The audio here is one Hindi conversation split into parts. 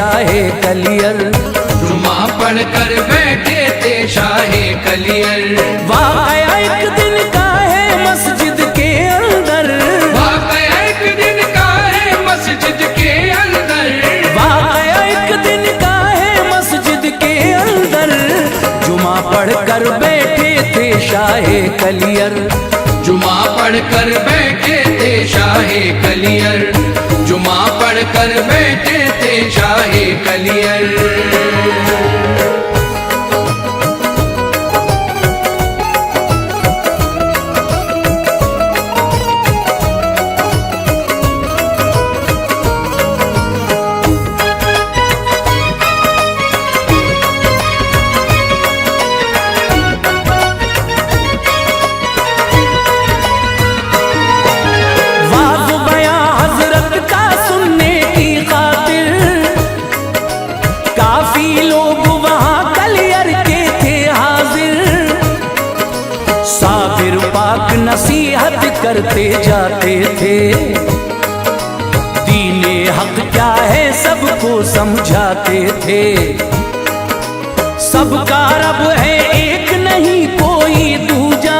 शाहे कलियर। जुमा पढ़कर बैठे थे शाहे कलियर। वाक़या एक दिन का है मस्जिद के अंदर, वाक़या एक दिन का है मस्जिद के अंदर, वाक़या एक दिन का है मस्जिद के अंदर। जुमा पढ़कर बैठे थे शाहे कलियर। जुमा पढ़कर बैठे थे शाहे कलियर। जुमा पढ़कर बैठे थे शाहे कलियर। नसीहत करते जाते थे, दीने हक क्या है सबको समझाते थे। सबका रब है एक नहीं कोई दूजा,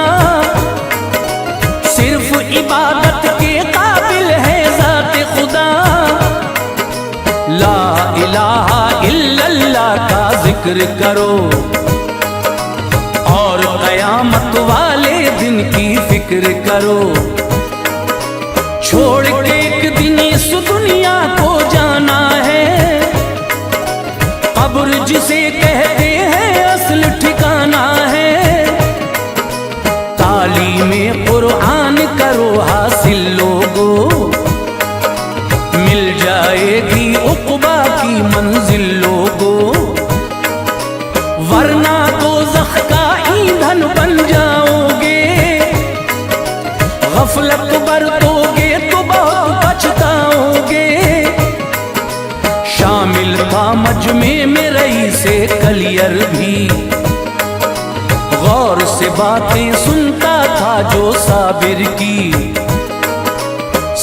सिर्फ इबादत के काबिल है ज़ात खुदा। ला इलाहा इल्लल्लाह का जिक्र करो और क़यामत वाले दिन की फिक्र करो। छोड़ के एक दिन इस दुनिया को जाना है, कब्र जिसे कहते हैं असल ठिकाना है। तालीमे कुरान करो हासिल लोगो, मिल जाएगी उक़बा की मंजिल लोगो। वरना दोज़ख का ईंधन बन जाओगे, गफलत बरतोगे तो बहुत पछताओगे। शामिल था मजमे में रईसे कलियर भी, गौर से बातें सुनता था जो साबिर की।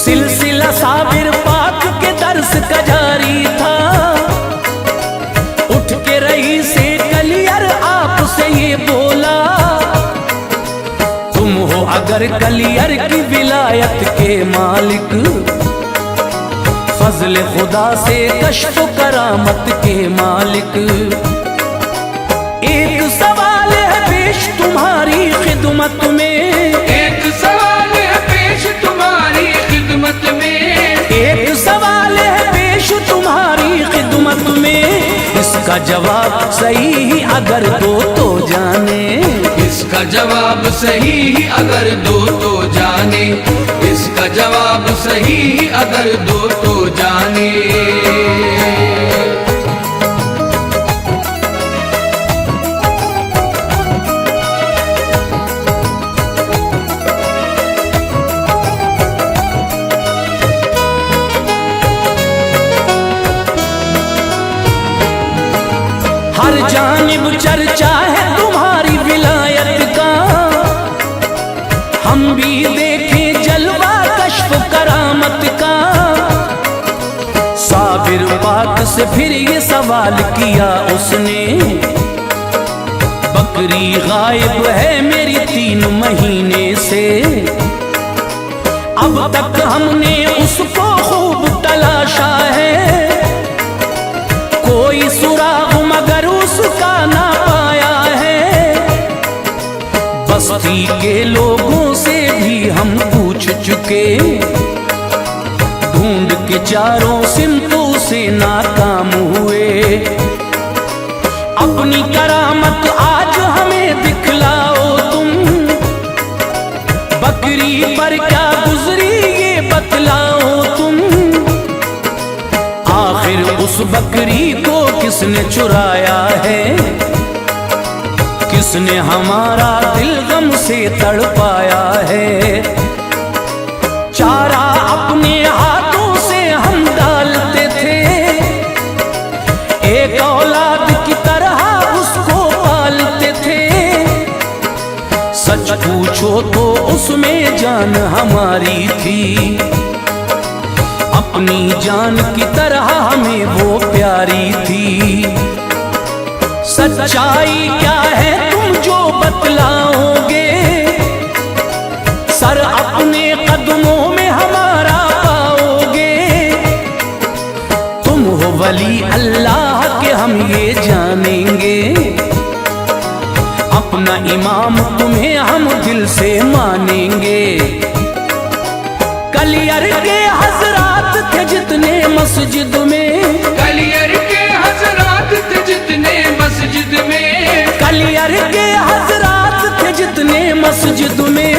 सिलसिला साबिर पाक के दर्स का जारी था। उठ के रईसे कलियर आपसे ये बोला, तुम हो अगर कलियर की विलायत के मालिक, फजल खुदा से कश्फ करामत के मालिक। एक सवाल है पेश तुम्हारी खिदमत में, एक सवाल है पेश तुम्हारी खिदमत में, एक सवाल है पेश तुम्हारी खिदमत में। इसका जवाब सही अगर दो तो जाने, इसका जवाब सही अगर दो तो जाने, इसका जवाब सही अगर दो तो जाने। हर जानिब चर्चा है तुम्हारी विलायत का, हम भी देखें जलवा कश्फ करामत का। साबिर पाक से फिर ये सवाल किया उसने, बकरी गायब है मेरी 3 महीने से। अब तक हमने उसको खूब तलाशा है, कोई सुराग मगर उसका ना पाया है। बस्ती के लोगों से भी हम पूछ चुके, ढूंढ के चारों सिमतों से नाकाम हुए। अपनी करामत आज हमें दिखलाओ तुम, बकरी पर क्या गुजरी ये बतलाओ तुम। आखिर उस बकरी को किसने चुराया है, किसने हमारा दिल गम से तड़पाया है। चारा अपने हाथों से हम डालते थे, एक औलाद की तरह उसको पालते थे। सच पूछो तो उसमें जान हमारी थी, अपनी जान की तरह हमें वो प्यारी सच्चाई क्या है तुम जो बतलाओगे, सर अपने कदमों में हमारा पाओगे। तुम हो वली अल्लाह के हम ये जानेंगे, अपना इमाम तुम्हें हम दिल से मानेंगे। कलियर के हजरात थे जितने मस्जिद में, कलियर के हजरात थे जितने मस्जिद में, कलियर के हजरात थे जितने मस्जिद में,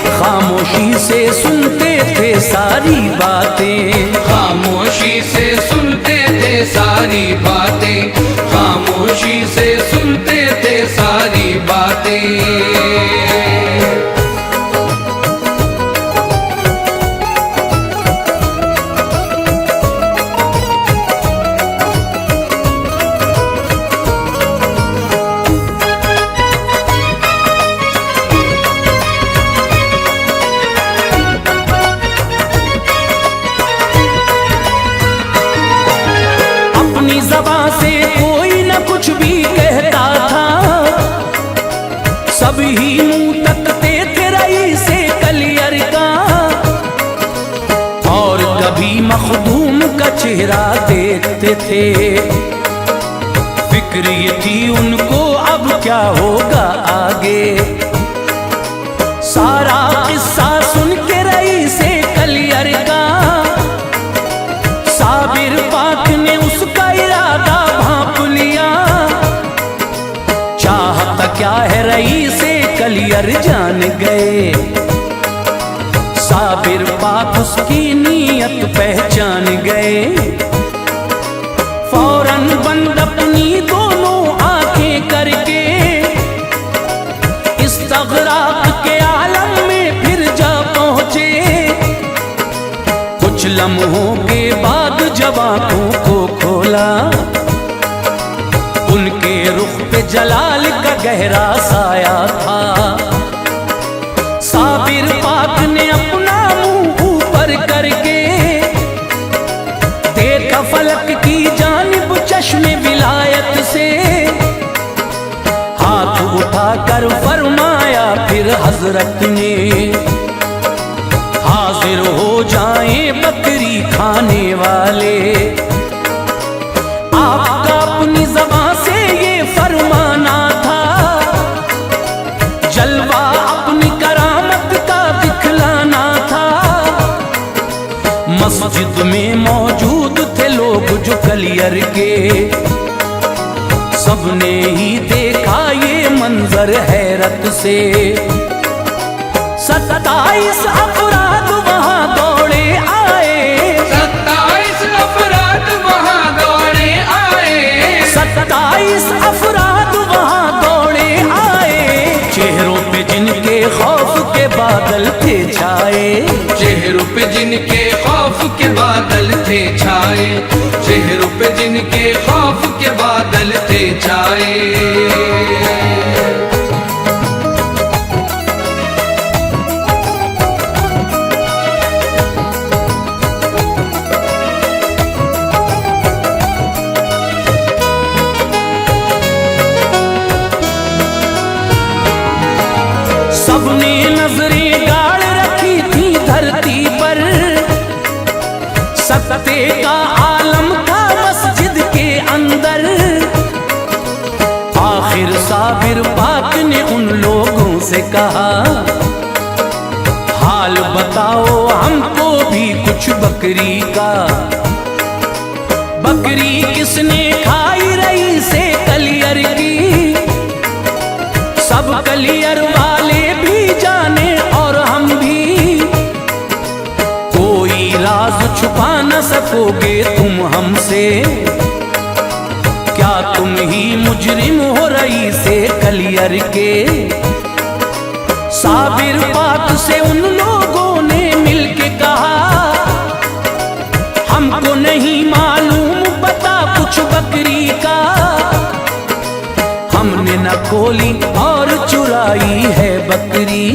खामोशी से सुनते थे सारी बातें, खामोशी से सुनते थे सारी बातें, खामोशी से सुनते थे सारी बातें। अपनी ज़बान से कोई न कुछ भी कहता था, सब ही मुंह तकते थे रईसे कलियर का, और कभी मखदूम का चेहरा देखते थे। फिक्र ये थी उनको अब क्या होगा आगे, सारा किस्सा सुन के रईसे कलियर का, साबिर पाक ने उसका इरादा भांप लिया। चाहता क्या है रईसे कलियर जान गए, साबिर पाक उसकी नीयत पहचान गए। फौरन बंद अपनी दोनों आंखें करके इस्तग़राक़ के आलम में फिर जा पहुंचे। कुछ लम्हों के बाद जब आंखों को खोला, उनके रुख पे जलाल का गहरा साया था। साबिर पाक ने अपना मुंह ऊपर करके देखा फलक की जानिब चश्मे विलायत से, हाथ उठाकर फरमाया फिर हजरत ने, हाजिर हो जाएं बकरी खाने वाले। आपका अपनी ज़बान से ये फरमाना था, जलवा अपनी करामत का दिखलाना था। मस्जिद में मौजूद थे लोग जो कलियर के, सबने ही देखा ये मंजर हैरत से। 27 अफराद वहां दौड़े आए, 27 अफराद वहां दौड़े आए, 27 अफराद वहां दौड़े आए। चेहरों पे जिनके खौफ के बादल थे छाए, चेहरों पे जिनके खौफ के बादल थे छाए, चेहरों पे जिनके खौफ के बादल थे छाए। सबने नजरें गाड़ रखी थी धरती पर, सत्ते का आलम था मस्जिद के अंदर। आखिर साबिर पाक ने उन लोगों से कहा, हाल बताओ हमको भी कुछ बकरी का। बकरी किसने खाई रईसे कलियर की, सब कलियर वाले भी जाने और हम भी। कोई राज छुपा न सकोगे तुम हमसे, क्या तुम ही मुजरिम हो रईसे कलियर के। साबिर पाक से उन लोगों ने मिलके कहा, हमको नहीं मालूम पता कुछ बकरी का, हमने न खोली और चुराई है बकरी,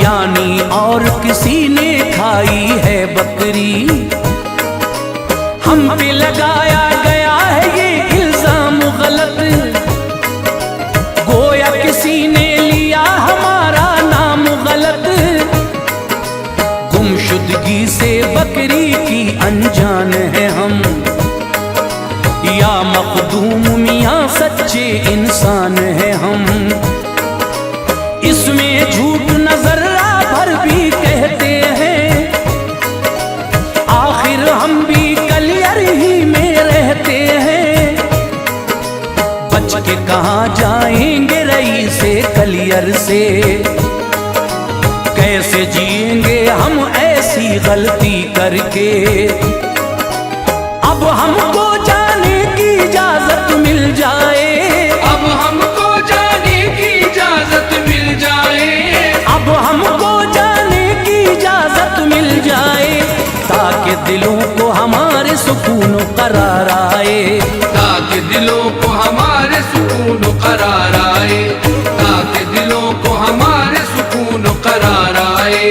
यानी और किसी ने खाई है बकरी। हम पे लगाया गया है ये इल्जाम गलत, कहाँ जाएंगे रईसे कलियर से, कैसे जिएंगे हम ऐसी गलती करके। अब हमको जाने की इजाजत मिल जाए, अब हमको जाने की इजाजत मिल जाए, अब हमको जाने की इजाजत मिल जाए, ताकि दिलों को हमारे सुकून करार आए, ताकि दिलों को हमारे सुकून करार आए, ताकि दिलों को हमारे सुकून करार आए।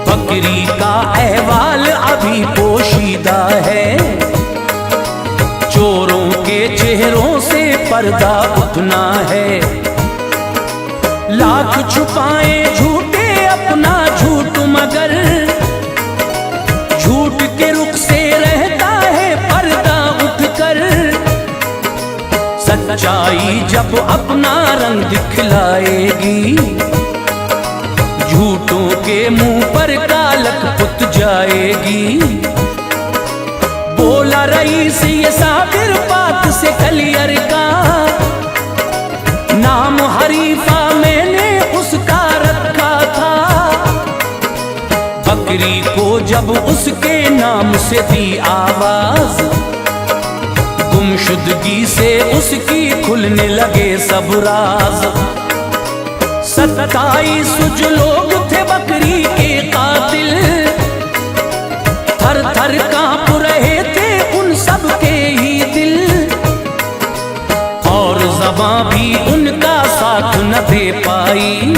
बकरी का अहवाल अभी पोशीदा है, चोरों के चेहरों से पर्दा उठना है। लाख छुपाए झूठे अपना झूठ, मगर झूठ के रुख से रहता है पर्दा उठकर। सच्चाई जब अपना रंग दिखलाएगी, झूठों के मुंह पर कालक पुत जाएगी। बोला रईस ये साबिर पाक से कलियर का, नाम हरीफा मैंने उसका रखा था। बकरी को जब उसके नाम से दी आवाज, गुमशुदगी से उसकी खुलने लगे सब राज। 27 जो लोग थे बकरी के कातिल, थर थर कांप रहे थे उन सब के ही दिल, और ज़बां भी उनका साथ न दे पाई।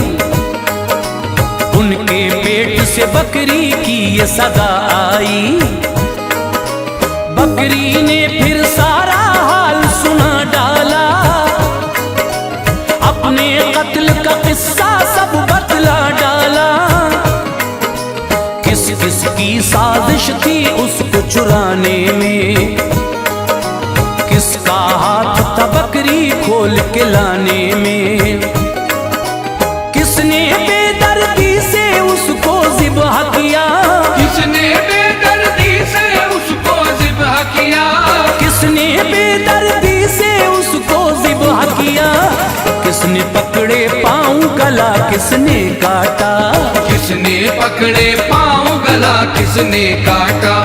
उनके पेट से बकरी की ये सदा आई। बकरी ने फिर सारा हाल सुना डाला, अपने कत्ल का किस्सा सब बतला डाला। किस किस की साजिश थी उसको चुराने में, किसका हाथ था बकरी खोल के लाने में। किसने बेदर्दी से उसको ज़िब्ह किया, किसने बेदर्दी से उसको ज़िब्ह किया, किसने बेदर्दी से उसको ज़िब्ह किया। किसने पकड़े पाँव गला किसने काटा, किसने पकड़े पाँव गला किसने काटा,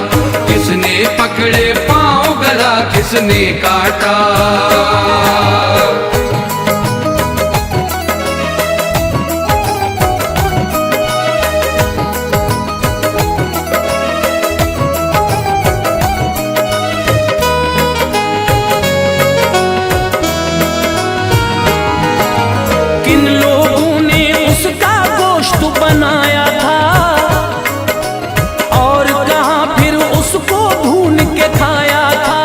किसने पकड़े पाँव गला किसने काटा। किन लोगों ने उसका गोश्त बनाया था, और कहाँ फिर उसको भून के खाया था।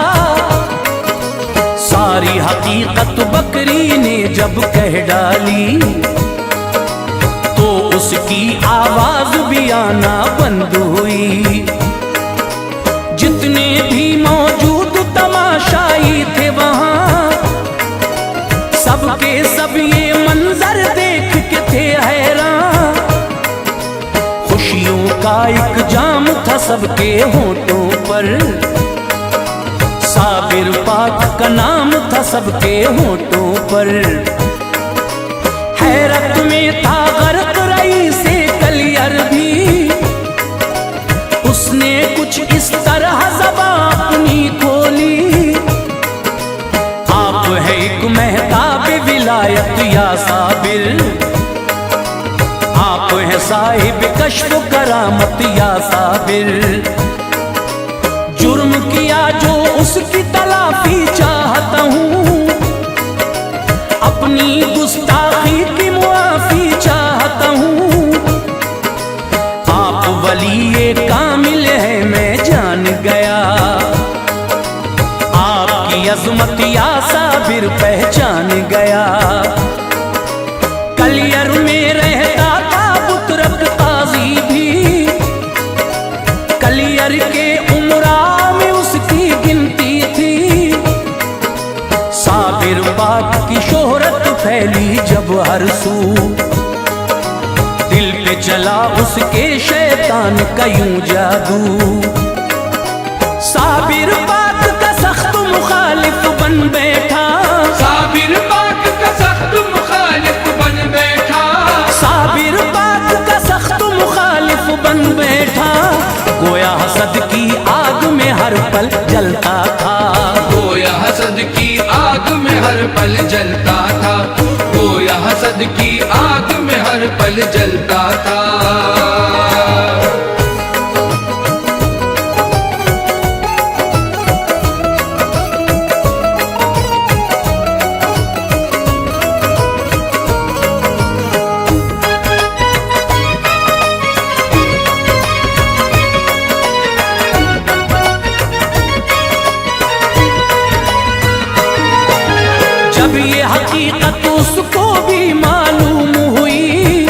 सारी हकीकत बकरी ने जब कह डाली, तो उसकी आवाज भी आना बंद हुई। जितने भी मौजूद तमाशाई थे वहां, सबके सब ये मंजर देख के थे हैरान। खुशियों का एक जाम था सबके होठों पर, साबिर पाक का नाम था सबके होठों पर। हैरत में था गर्क रईस कलियर भी, उसने कुछ इस तरह ज़बान अपनी खोली। आप है एक महताब विलायत या साबिर, आप है साहिब कश्फ करामत या साबिर। जुर्म किया जो उसकी तलाफी चाहता हूँ, अपनी गुस्ताखी की मुआफी चाहता हूँ। आप वली कामिल है मैं जान गया, अजमत या साबिर पहचान गया। कलियर में रहता था बुतरक ताजी भी, कलियर के उमरा में उसकी गिनती थी। साबिर पाक की शोहरत फैली जब हर सू, दिल पे चला उसके शैतान का यूं जादू। साबिर पाक का सख्त मुखालिफ बन बैठा, साबिर पाक का सख्त मुखालिफ बन बैठा, साबिर पाक का सख्त मुखालिफ बन बैठा। गोया हसद की आग में हर पल जलता था, गोया हसद की आग में हर पल जलता था, गोया हसद की आग में हर पल जलता था। जब ये हकीकत उसको भी मालूम हुई,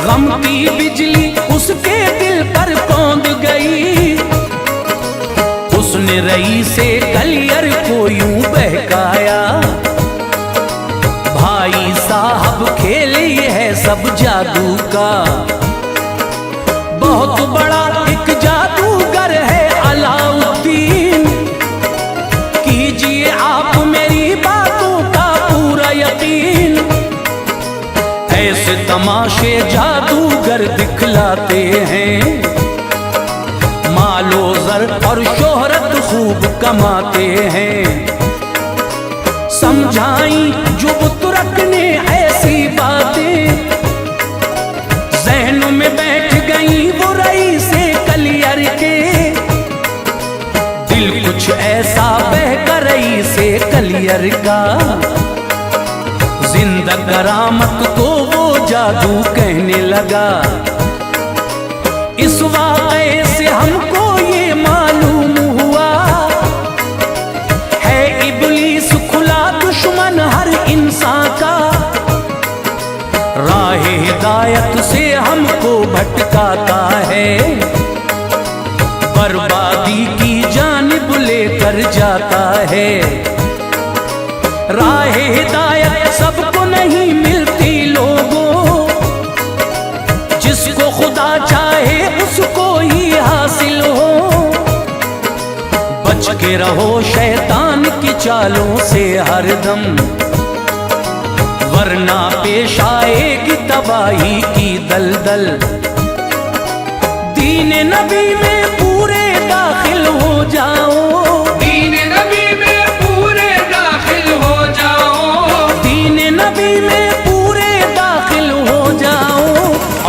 गम की बिजली उसके दिल पर कौंध गई। उसने रई से कलियर को यूं बहकाया, भाई साहब खेल ये है सब जादू का। बहुत बड़ा एक जादूगर है अलाउद्दीन, कीजिए आप मेरी बातों का पूरा यकीन। ऐसे तमाशे जादूगर दिखलाते हैं, मालो जर और शोहरत खूब कमाते हैं। समझाई जो बुतरक ने ऐसी बातें, जहन में बैठ गई वो रई से कलियर के। दिल कुछ ऐसा बह रई से कलियर का, जिंदा करामत को वो जादू कहने लगा। इस वाक़े से हमको ये मालूम हुआ है, इब्लीस खुला दुश्मन हर इंसान का। राह हिदायत से हमको भटकाता है, बर्बादी की जानिब लेकर जाता है। राह हिदायत सबको नहीं मिलती लोगों, जिसको खुदा चाहे उसको ही हासिल हो। बच के रहो शैतान की चालों से हरदम, वरना पेश आएगी तबाही की दलदल। दीन नबी में पूरे दाखिल हो जाओ, दीन नबी में पूरे दाखिल हो जाओ, दीन नबी में पूरे दाखिल हो जाओ।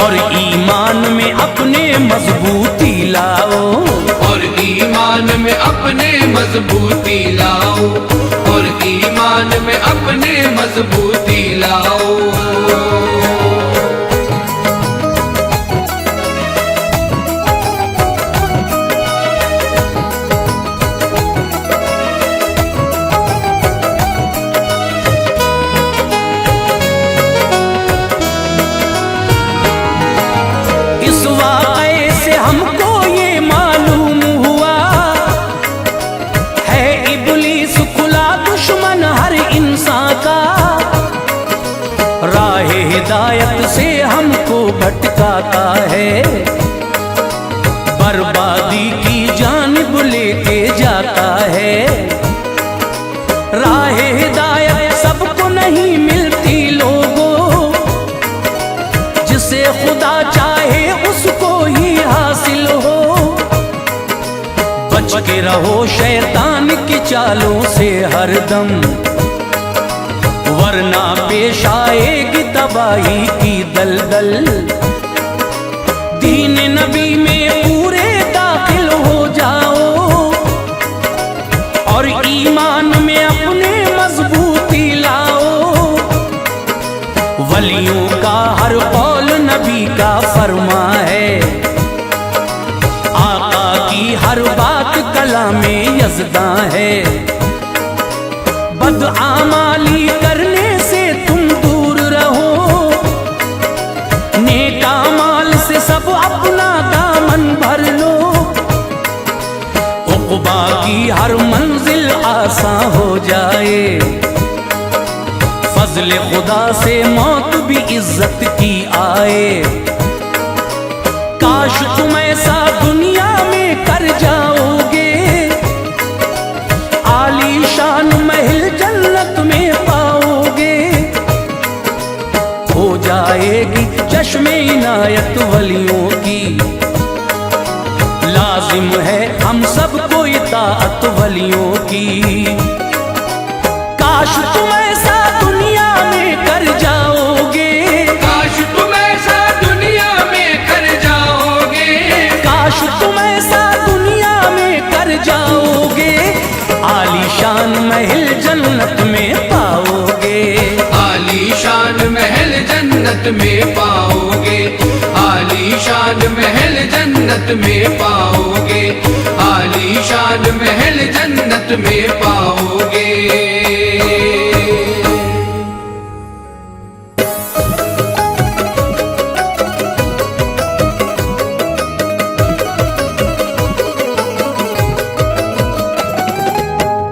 और ईमान में अपने मजबूती लाओ, और ईमान में अपने मजबूती लाओ, और ईमान में अपने मजबूती लाओ। हमको ये मालूम हुआ है, इब्लीस खुला दुश्मन हर इंसान का। राह हिदायत से हमको भटकाता है, बर्बादी की जानिब लेके जाता है। राह हिदायत सबको नहीं मिलती लोगों, जिसे खुदा चाहे उसको ही हासिल हो। बच के रहो शैतान की चालों से हरदम, वरना पेश आएगी तबाही की दलदल। दीन नबी में पूरे दाखिल हो जाओ, और ईमान में अपने मजबूती लाओ। वलियों का हर कौल नबी का फरमा है, आका की हर बात कलामे यज़दा है। बदआमाली करने से तुम दूर रहो, नेक अमाल से सब अपना दामन भर लो। उक़बा की हर मंजिल आसान हो जाए, फज़ल खुदा से मौत भी इज्जत की आए। काश तुम ऐसा दुनिया में कर जाओगे, आलीशान महल जन्नत में पाओगे। हो जाएगी चश्मे इनायत वलियों की, लाजिम है हम सबको इताअत वलियों की। काश तुम ऐसा दुनिया में कर जाओगे, काश तुम ऐसा दुनिया में कर जाओगे, काश तुम ऐसा दुनिया में कर जाओगे। आलीशान महल जन्नत में पाओगे, आलीशान महल जन्नत में पाओगे, आलीशान महल जन्नत में पाओगे, आलीशान महल जन्नत में पाओगे।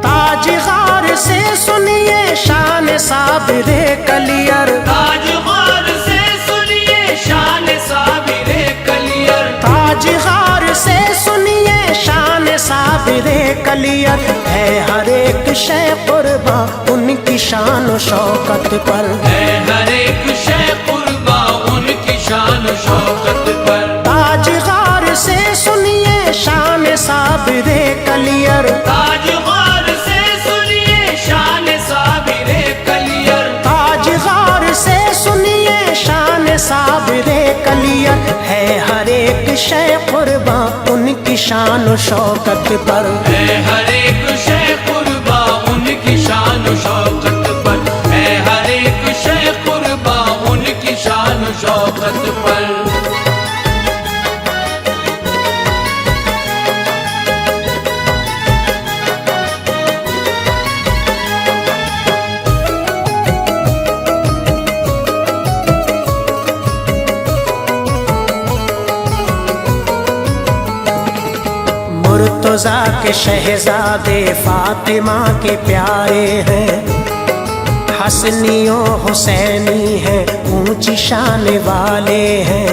ताजगार से सुनिए शान साबिरे कलियर, ताजगार से सुनिए शान साबिरे कलियर, ताजगार से सुनिए शान साबिरे कलियर। है हर एक शय कुर्बा उनकी शान व शौकत पर, है हर एक शय कुर्बा उनकी शान व शौकत पर। ताजगार से सुनिए शान साबिरे कलियर, ताजगार से सुनिए शान साबिरे कलियर, ताजगार से सुनिए शान साबिरे कलियर। है हर एक शय कुर्बा उनकी शान व शौकत पर, है हर एक शय कुर्बा उनकी शान व शौकत पर, है हर एक शय कुर्बा उनकी शान व शौकत पर। मुर्तज़ा के शहजादे फातिमा के प्यारे हैं, हसनियों हुसैनी हैं ऊंची शान वाले हैं।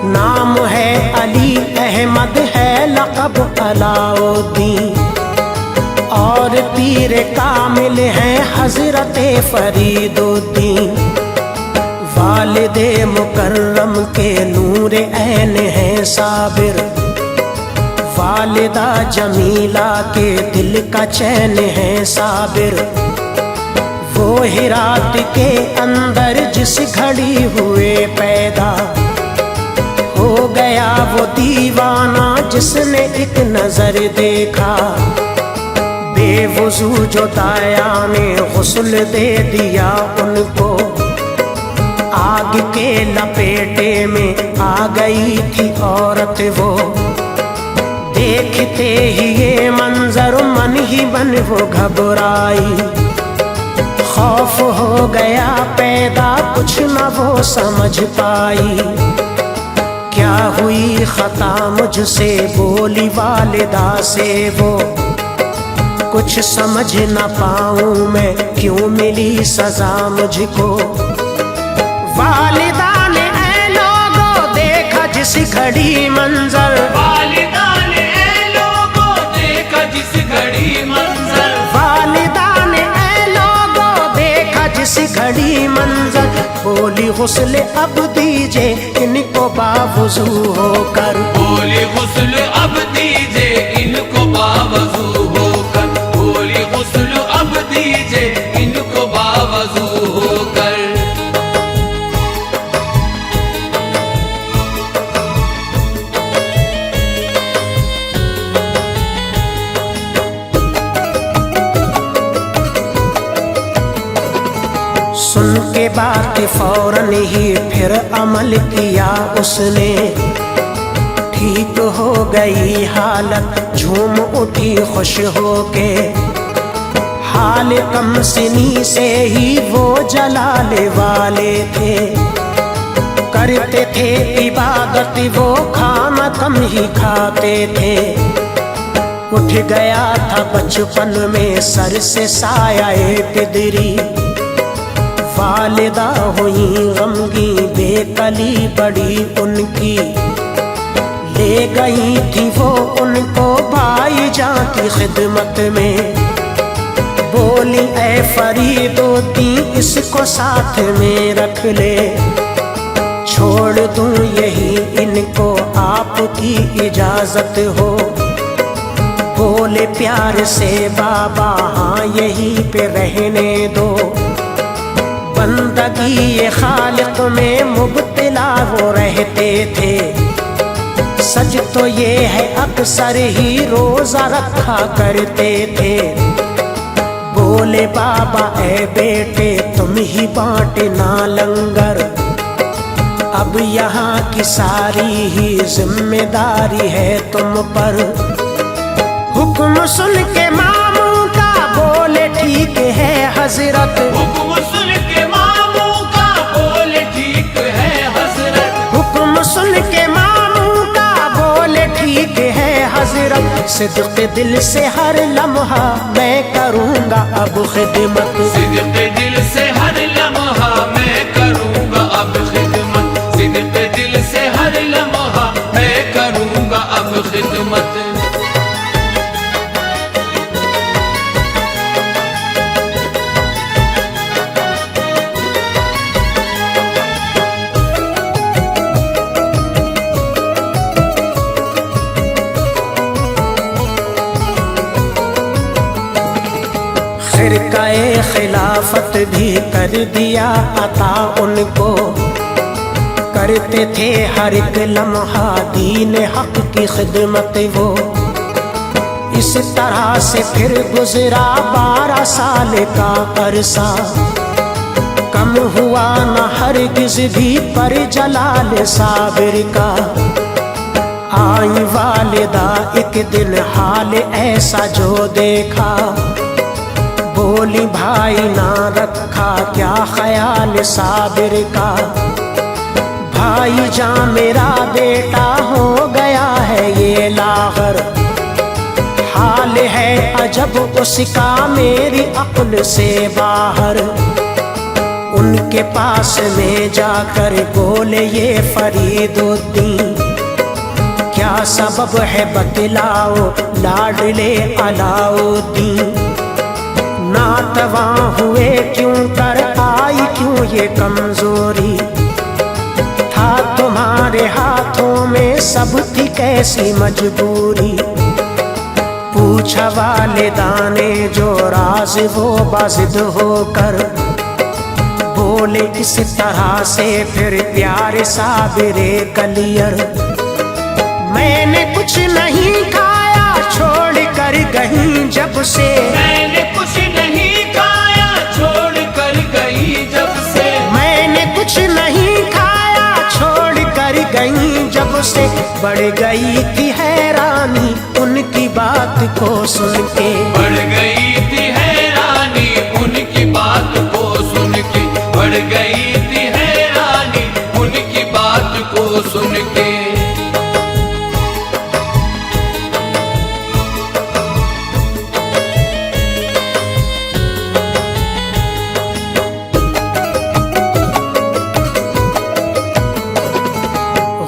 नाम है अली अहमद है लक़ब अलाउद्दीन, और पीर कामिल हैं हज़रत फरीदुद्दीन। वालिदे मुकर्रम के नूर ऐन हैं साबिर, वालिदा जमीला के दिल का चैन है साबिर। वो हिरात के अंदर जिस घड़ी हुए पैदा, हो गया वो दीवाना जिसने एक नजर देखा। बेवुजू जो दाया ने गुस्ल दे दिया उनको, आग के लपेटे में आ गई थी औरत वो। देखते ही ये मंजर मन ही मन वो घबराई, खौफ हो गया पैदा कुछ न वो समझ पाई। क्या हुई खता मुझसे बोली वालिदा से वो, कुछ समझ न पाऊं मैं क्यों मिली सजा मुझको। वालिदा ने ऐ लोगों देखा जिस घड़ी मंजर, वालिदा ने ऐ लोगों देखा जिस घड़ी मंजर, वालिदा ने ऐ लोगों देखा जिस घड़ी मंजर। बोली गुस्ल अब दीजिए इनको बावजू होकर, बोली गुस्ल अब दीजिए इनको बावजू होकर, बोली गुस्ल अब दीजिए इनको बावजू होकर। सुन के बात फौरन ही फिर अमल किया उसने। ठीक हो गई हालत झूम उठी खुश होके, हाल कम सिनी से ही वो जलाले वाले थे। करते थे इबादत वो खाना कम ही खाते थे। उठ गया था बचपन में सर से साया पिदरी। वालिदा हुई गमगी बेकली बड़ी उनकी। ले गई थी वो उनको भाई जान की खिदमत में। बोली ऐ फरीदो दी इसको साथ में रख ले। छोड़ दूं यही इनको आपकी इजाजत हो। बोले प्यार से बाबा हाँ यहीं पे रहने दो। बंदगी ये खालिक में मुब्तला वो रहते थे। सच तो ये है अक्सर ही रोजा रखा करते थे। बोले बाबा ऐ बेटे तुम ही बांटना लंगर। अब यहाँ की सारी ही जिम्मेदारी है तुम पर। हुक्म सुन के मामू का बोले ठीक है हजरत। हुक्म सुन के मामू का बोले ठीक है हजरत। हुक्म सुन के मामू का बोले ठीक है हजरत। सिद्क़ दिल से हर लम्हा मैं करूँगा अब खिदमत। सिद्क़ दिल से हर लम्हा मैं करूँगा अब खिदमत। सिद्क़ दिल से हर लम्हा मैं करूँगा अब खिदमत। फिरकाए खिलाफत भी कर दिया अता उनको। करते थे हर एक लम्हा दीन हक की खिदमत वो। इस तरह से फिर गुजरा 12 साल का अरसा। कम हुआ न हरगिज़ भी पर जलाल साबिर का। आई वालिदा एक दिन हाल ऐसा जो देखा। बोली भाई ना रखा क्या ख्याल साबिर का। भाई जान मेरा बेटा हो गया है ये लागर। हाल है अजब उसका मेरी अक्ल से बाहर। उनके पास में जाकर बोले ये फरीदुद्दीन क्या सबब है बतलाओ लाडले अलाउद्दीन। नातवा हुए क्यों कर आई क्यों ये कमजोरी। था तुम्हारे हाथों में सब थी कैसी मजबूरी। पूछा वालिदा ने जो राज वो बाजिद होकर। बोले इस तरह से फिर प्यारे साबिरे कलियर। मैंने कुछ नहीं खाया छोड़ कर गई जब से। मैंने कुछ नहीं खाया छोड़ कर गई जब से। मैंने कुछ नहीं खाया छोड़ कर गई जब से। बढ़ गई थी हैरानी उनकी बात को सुन के। बढ़ गई थी हैरानी उनकी बात को सुन के। बढ़ गई थी हैरानी उनकी बात को सुन के।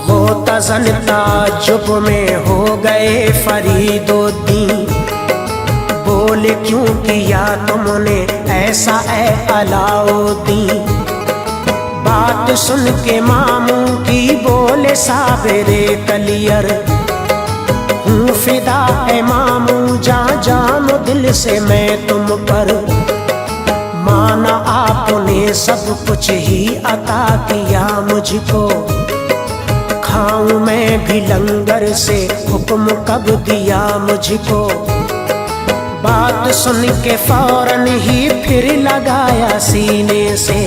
गौतज़न ताज्जुब में हो गए फरीदुद्दीन। बोले क्यों किया तुमने ऐसा ऐ अलाउद्दीन। बात सुन के मामू की बोले साबिरे कलियर। हूँ फिदा है मामू जानो दिल से मैं तुम पर। माना आपने सब कुछ ही अता किया मुझको। खाऊं मैं भी लंगर से हुक्म कब दिया मुझको। बात सुन के फौरन ही फिर लगाया सीने से।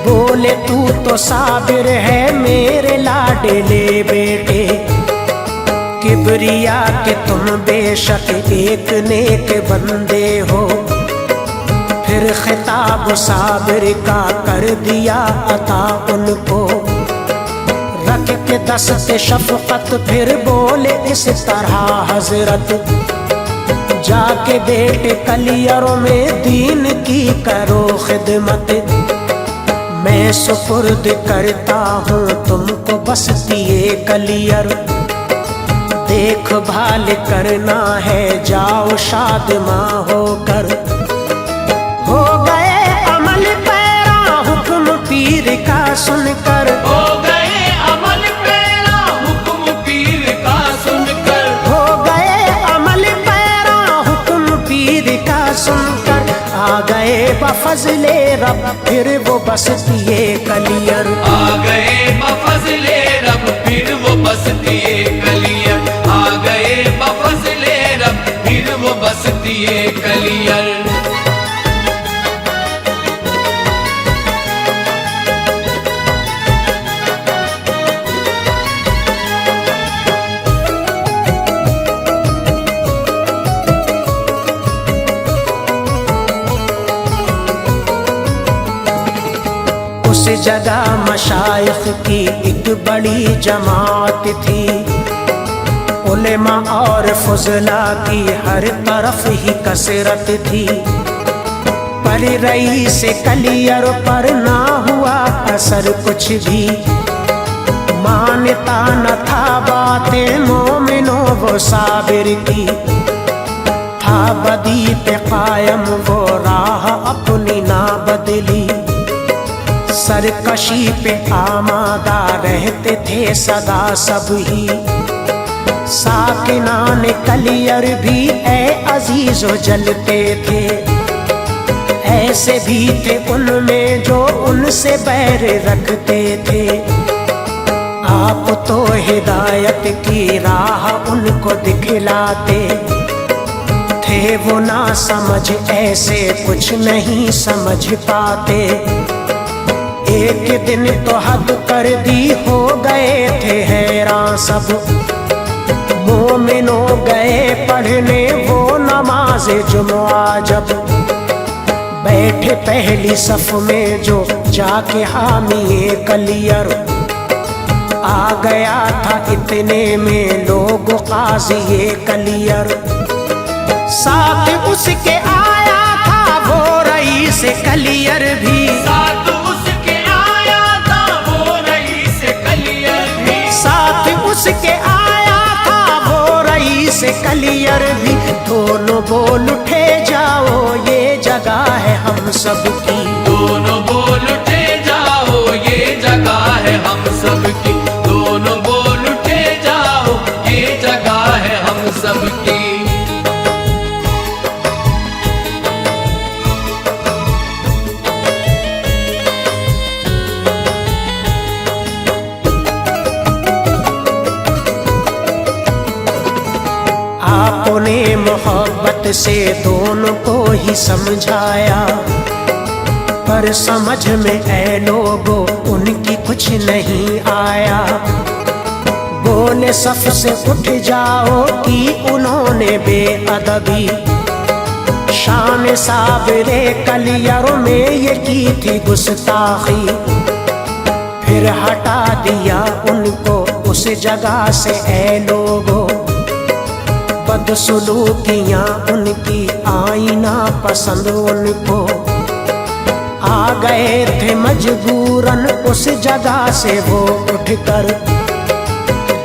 बोले तू तो साबिर है मेरे लाडले बेटे। कि किबरिया के तुम बेशक एक नेक बंदे हो, फिर खिताब साबिर का कर दिया अता उनको। रख के दस्ते शफकत फिर बोले इस तरह हजरत, जाके बेटे कलियरों में दीन की करो खिदमत। मैं सुपुर्द करता हूँ तुमको बस दिए कलियर, देखभाल करना है जाओ शादमां होकर। हो गए अमल पैरा हुक्म पीर का सुनकर, हो गए अमल पैरा हुक्म पीर का सुनकर, हो गए अमल पैरा हुक्म पीर का सुनकर। आ गए बफज़ले रब फिर वो बस दिए कलियर, आ गए बफज़ले रब फिर वो बस दिए कलियर, आ गए बफज़ले रब फिर वो बस दिए कलियर। उस जगह मशाइख की एक बड़ी जमात थी, उलेमा और फुजला की हर तरफ ही कसरत थी। पर रई से कलियर पर ना हुआ असर कुछ भी, मानता न था बातें मोमिनो वो साबिर की। था बदी पे कायम वो राह अपनी ना बदली, सरकशी पे आमादा रहते थे सदा सब ही। साकिनान कलियर भी ए अजीजो जलते थे, ऐसे भी थे उनमें जो उनसे बैर रखते थे। आप तो हिदायत की राह उनको दिखलाते थे, वो ना समझ ऐसे कुछ नहीं समझ पाते। एक दिन तो हद कर दी हो गए थे हैरान सब, मोमिनो गए पढ़ने वो नमाज जुमा। जब बैठे पहली सफ में जो जाके हामिए कलियर, आ गया था इतने में लोग काज़िए कलियर। साथ उसके आया था वो रईस कलियर भी, साथ उसके आया था वो रईस कलियर भी, साथ उसके आया था वो रईस कलियर भी। दोनों बोल उठे जाओ ये जगह है हम सबकी, दोनों बोल उठे जाओ ये जगह है हम सबकी, दोनों बोल उठे जाओ ये जगह है हम सबकी। आपने मोहब्बत से दोनों को ही समझाया, पर समझ में ऐ लोगों उनकी कुछ नहीं आया। बोले सफ से उठ जाओ कि उन्होंने बेअदबी, शान साबिरे कलियर में ये की थी गुस्ताखी। फिर हटा दिया उनको उस जगह से ऐ लोगों, बदसलूकियाँ उनकी आईना पसंद उनको। आ गए थे मजबूरन उस जगह से वो उठकर,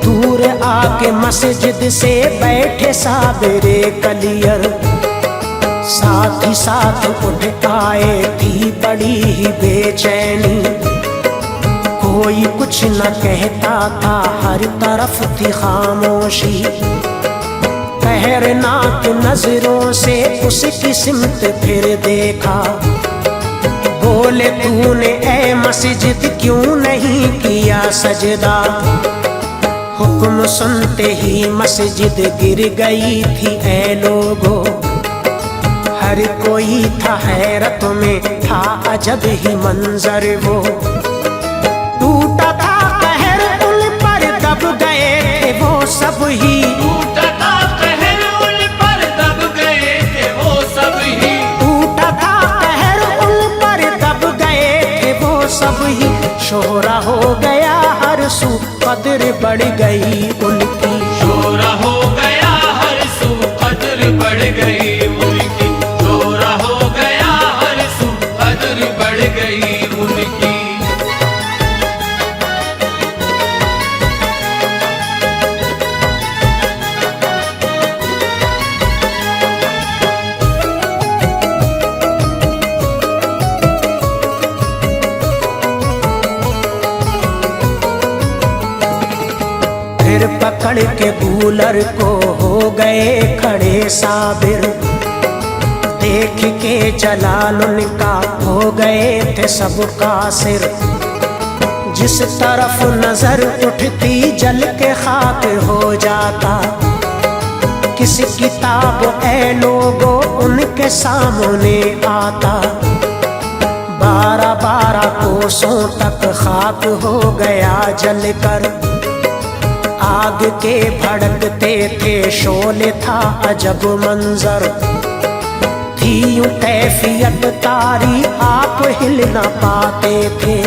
दूर आके मस्जिद से बैठे साबिरे कलियर। साथ ही साथ उठ आए थी बड़ी ही बेचैनी, कोई कुछ न कहता था हर तरफ थी खामोशी। कहरनाक नजरों से उसकी सिमत फिर देखा, बोले तूने ऐ मस्जिद क्यों नहीं किया सजदा। हुक्म सुनते ही मस्जिद गिर गई थी ऐ लोगों, हर कोई था हैरत में, था अजब ही मंजर वो। टूटा था कहर उन पर दब गए थे वो सब ही, टूटा था कहर उन पर दब गए थे वो सब ही, टूटा था कहर उन पर दब गए थे वो सब ही। शोहरा हो गया हर सू, कदर बढ़ गई उनकी, शोरा हो गया हर सू, कदर बढ़ गई उनकी, शोरा हो गया हर सू, कदर बढ़ गई उनकी। फिर पकड़ के गूलर को हो गए खड़े साबिर, देख के जलाल उनका हो गए थे सबका सिर। जिस तरफ नजर उठती जल के खाक हो जाता, किस किताब ऐ लोगों उनके सामने आता। 12-12 कोसों तक खाक हो गया जल कर, आग के भड़कते थे शोले था अजब मंजर। थी यूं कैफियत तारी आप हिल न पाते थे,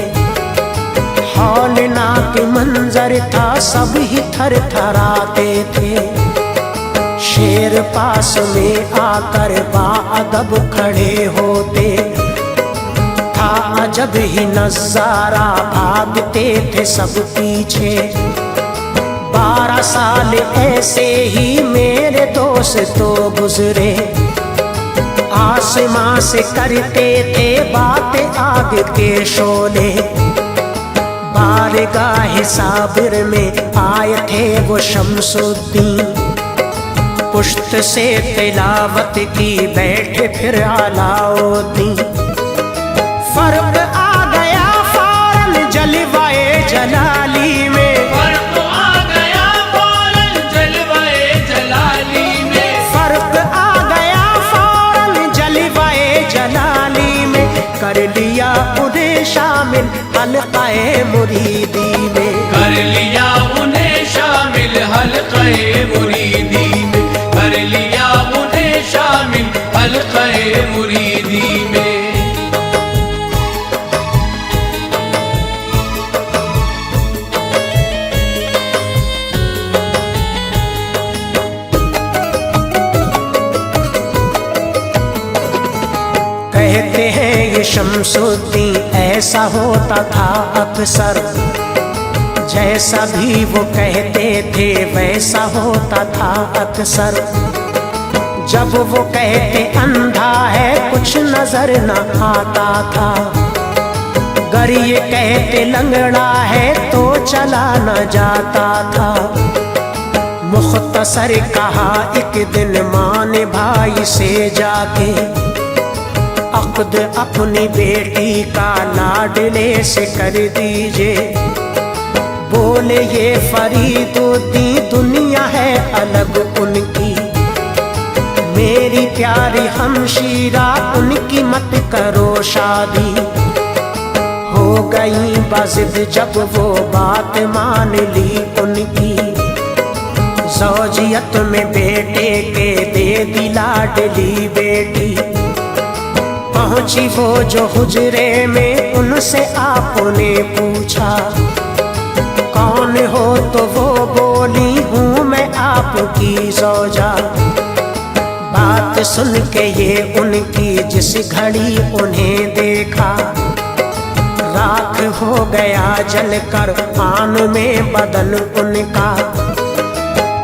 हौलनाक मंजर था सब ही थर थराते थे। शेर पास में आकर बाअदब खड़े होते, था अजब ही नजारा भागते थे सब पीछे। 12 साल ऐसे ही मेरे दोस्त तो गुजरे, आसमां से करते थे बात आग के शोले। बारगाह साबिर में आए थे वो शमसुद्दीन, पुश्त से तिलावत की बैठे फिर अलाउद्दीन। फर्क आ गया फौरन जलवाए जलाली में, फर्क आ गया फौरन जलवाए जलाली में, फर्क आ गया फौरन जलवाए जलाली में। कर लिया उन्हें शामिल हल्क़ाए मुरीदी में, कर लिया उन्हें शामिल हल्क़ाए मुरीदी में, कर लिया उन्हें शामिल हल्क़ाए मुरीदी में। कहते हैं ये शमसुद्दीन ऐसा होता था अक्सर, जैसा भी वो कहते थे वैसा होता था अक्सर। जब वो कहते अंधा है कुछ नजर न आता था, गर ये कहते लंगड़ा है तो चला न जाता था। मुख्तसर कहा एक दिन माँ ने भाई से जाके, अक़्द अपनी बेटी का लाडले से कर दीजिए। बोले ये फरीदुद्दीन दुनिया है अलग उनकी, मेरी प्यारी हमशीरा उनकी मत करो शादी। हो गई बाजिद जब वो बात मान ली उनकी, ज़ौजियत में बेटे के दे दी लाडली बेटी। पहुंची वो जो हुजरे में उनसे आपने पूछा, कौन हो तो वो बोली हूँ मैं आपकी ज़ौजा। बात सुन के ये उनकी जिस घड़ी उन्हें देखा, राख हो गया जलकर आन में बदन उनका।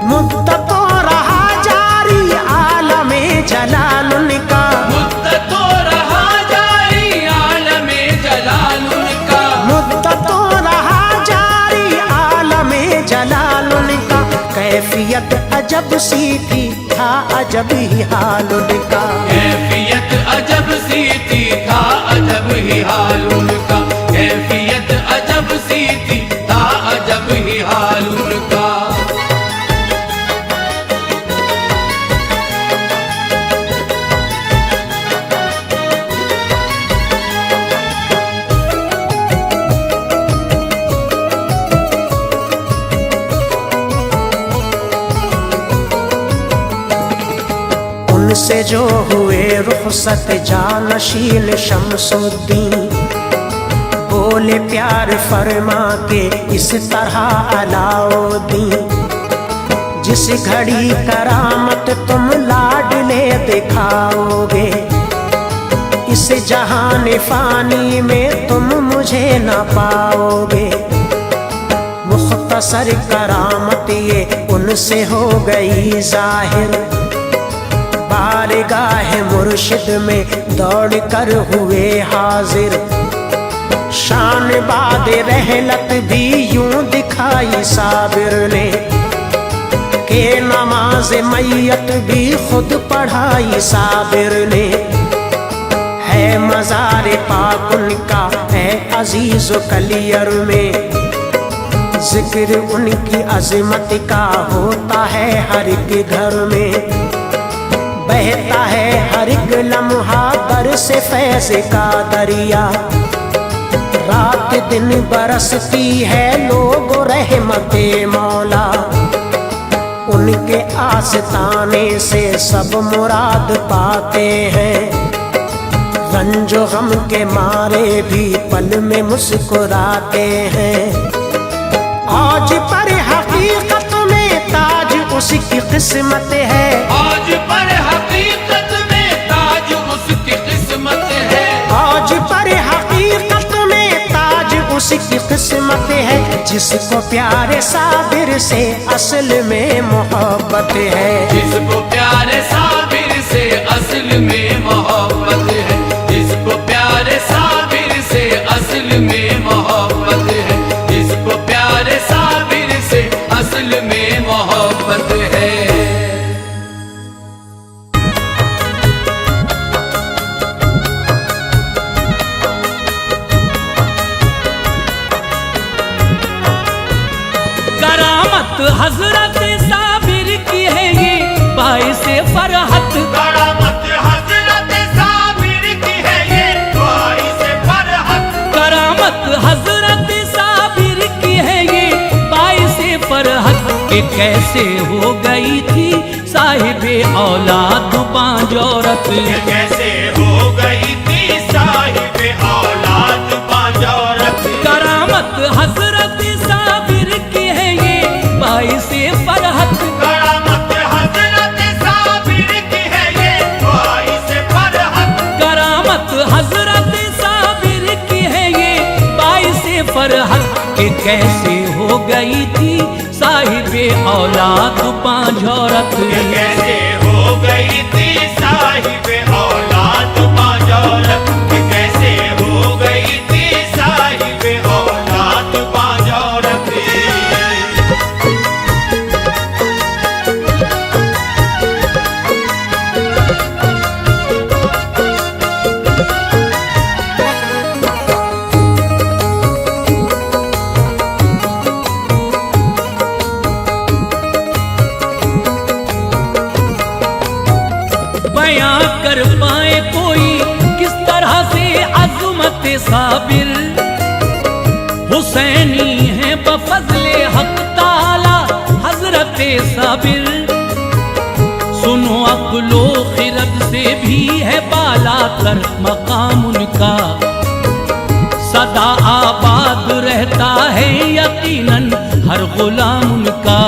मुद्दतों रहा जारी आलमे जलाल उनका, मुद्दतों रहा जारी आलमे जलाल उनका, मुद्दतों रहा जारी आलमे जलाल उनका। कैफियत अजब सी थी था अजब ही हाल उनका, कैफियत अजब सी थी था अजब ही हाल उनका, कैफियत अजब सी थी था अजब ही हाल उनका। उनसे जो हुए रुखसत जानशीन शमसुद्दीन, बोले प्यार फरमा के इस तरह अलाउद्दीन, जिस घड़ी करामत तुम लाडले दिखाओगे, इस जहान फानी में तुम मुझे न पाओगे। मुख्तसर करामत ये उनसे हो गई जाहिर, बारगाह मुर्शिद में दौड़ कर हुए हाजिर। शान बाद रहलत भी यूं दिखाई साबिर ने, के नमाज मैयत भी खुद पढ़ाई साबिर ने। है मज़ार पाक उनका है अजीज कलियर में, जिक्र उनकी अजमत का होता है हर एक घर में। बहता है हर एक लम्हा बर से फैज़ का दरिया, रात दिन बरसती है लोग रहमते मौला। उनके आस्ताने से सब मुराद पाते हैं, रंजो गम के मारे भी पल में मुस्कुराते हैं। आज पर हकीकत में ताज उसकी किस्मत है, आज पर हकीकत में ताज उसकी किस्मत है। आज पर हकीकत में ताज उसकी किस्मत है, जिसको प्यारे साबिर से असल में मोहब्बत है। जिसको प्यारे साबिर से असल में मोहब्बत है, जिसको प्यारे साबिर से असल में मोहब्बत है, जिसको प्यारे साबिर से असल में मोहब्बत है। करामत हजरत साबिर की है ये बाइस फरहत, करामत हजरत साबिर की है ये बाइस फरहत। करामत हजरत साबिर की है ये बाइस फरहत। के कैसे हो गई थी साहिबे औलाद बांजौरत, कैसे हो गई थी साहिबे औलाद बांजौरत। करामत हजरत साबिर की है ये बाइस फरहत। करामत हजरत साबिर की है ये बाइस फरहत। करामत हजरत साबिर की है ये बाइस फरहत। के कैसे हो गई थी साहिबे औलाद बांजौरत, कैसे हो गई थी साहिबे औलाद बांजौरत। कैसे हो गई थी साहिबे औलाद बांजौरत। बयां कर पाए कोई किस तरह से अज़मत साबिर। हुसैनी है बफज़ले हक ताला हजरत साबिर। सुनो अक्लो खिरद से भी है बाला कर मकाम उनका, सदा आबाद रहता है यकीनन हर गुलाम उनका।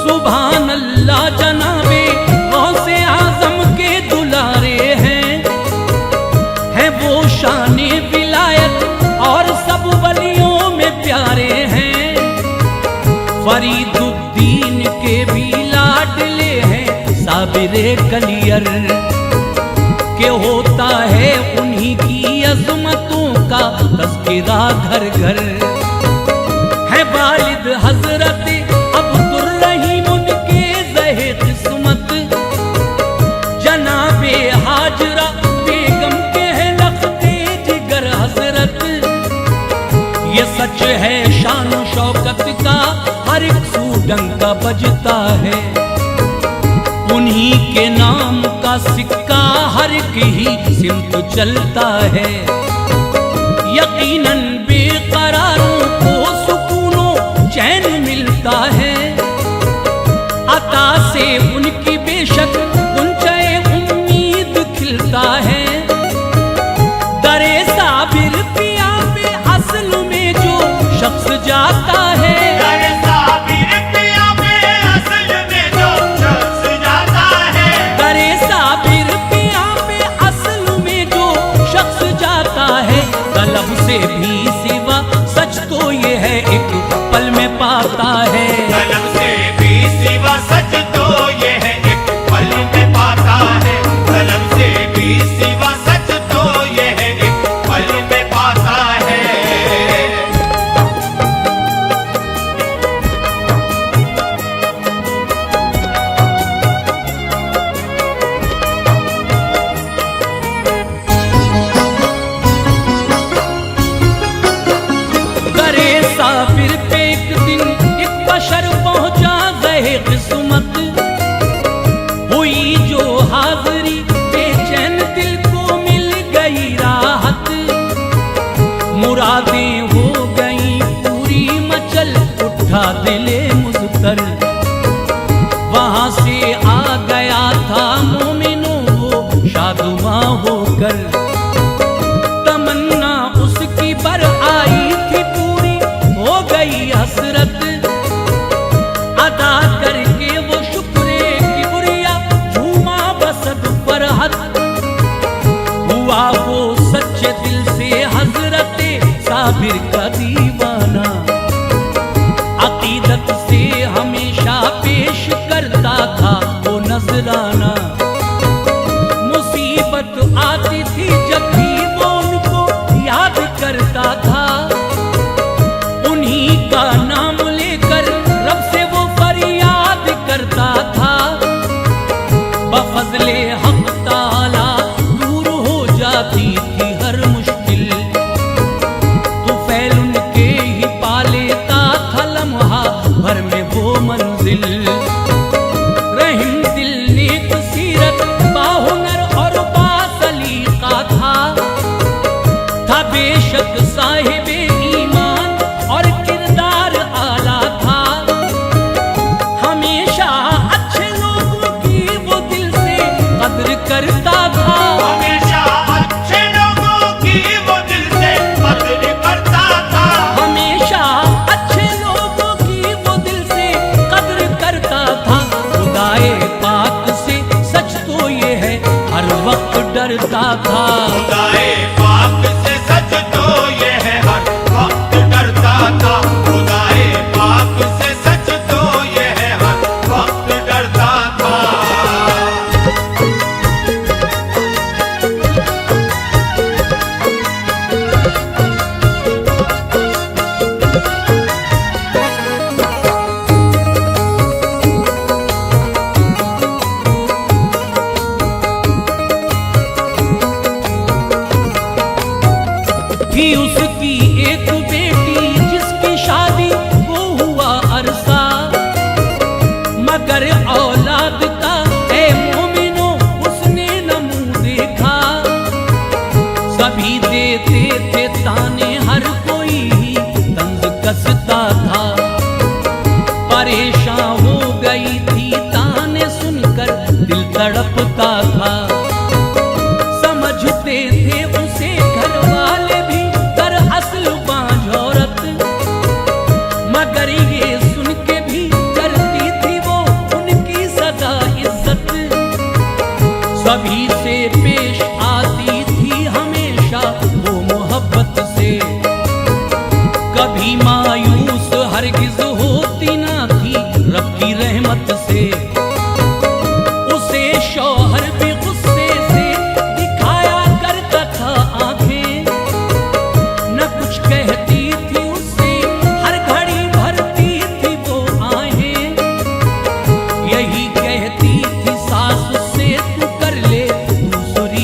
सुभान अल्लाह जनाबे गौसे आज़म के दुलारे हैं, है वो शाने विलायत और सब वलियों में प्यारे हैं। फरीदुद्दीन के भी लाडले हैं साबिरे कलियर, के होता है उन्हीं की अज़मतों का तज़किरा घर घर। है वालिद हजरत अब्दुर्रहीम उनके ज़हे किस्मत, जनाबे हाजरा बेगम के है लख्ते जिगर हजरत। ये सच है शान शौकत का हर एक सू डंका बजता है, उन्हीं के नाम का सिक्का हर एक ही सिमत चलता है। यकीनन बेकरारों को सुकूनो चैन मिलता है, अता से उनकी बेशक हुई जो हाजिरी बेचैन दिल को मिल गई राहत, मुरादें हो गई पूरी मचल उठा दिले मुज़्तर। वहां से आ गया था मोमिनों वो शादुमां होकर, तमन्ना उसकी पर आई थी पूरी हो गई हसरत। अदा करके वो शुक्रे की बुरिया झूमा बसत फरहत, हुआ वो सच्चे दिल से हजरते साबिर का दीवाना। अकीदत से हमेशा पेश करता था वो नजराना, मुसीबत आती थी जब भी वो उनको याद करता था। उन्हीं का नाम लेकर रब से वो फरियाद करता था। बफज़ले हक़ ताला दूर हो जाती थी हर मुश्किल, तुफ़ैल उनके ही पा लेता था लम्हा भर में वो मंजिल। रहीम दिल नेक सीरत बाहुनर और बासलीका था बेशक साहिबे ईमान और किरदार आला था। हमेशा अच्छे लोगों की वो दिल से कद्र करता था। हमेशा अच्छे लोगों की वो दिल से कद्र करता था। हमेशा अच्छे लोगों की वो दिल से कद्र करता था। खुदाए पाक से सच तो ये है हर वक्त डरता था। खुदाए पाक से सच तो ये है हर वक्त डरता था। खुदाए पाक से सच तो ये है हर वक्त डरता था। थी उसकी एक बेटी जिसकी शादी को हुआ अरसा, मगर औलाद का ऐ मोमिनो उसने न मुंह देखा। सभी देते थे ताने हर कोई तंज कसता था। परेशान हो गई थी ताने सुनकर दिल तड़पता था। समझते थे उसे घर वाले भी कर असल बांझ औरत, मगर ये सुन के भी करती थी वो उनकी सदा इज्जत। सभी से पेश आती थी हमेशा वो मोहब्बत से, कभी मायूस हरगिज होती ना थी रब की रहमत से। उसे शौहर भी गुस्से से दिखाया करता था आंखें, न कुछ कहती थी उससे हर घड़ी भरती थी वो आहें। यही कहती थी सास से तू कर ले दूसरी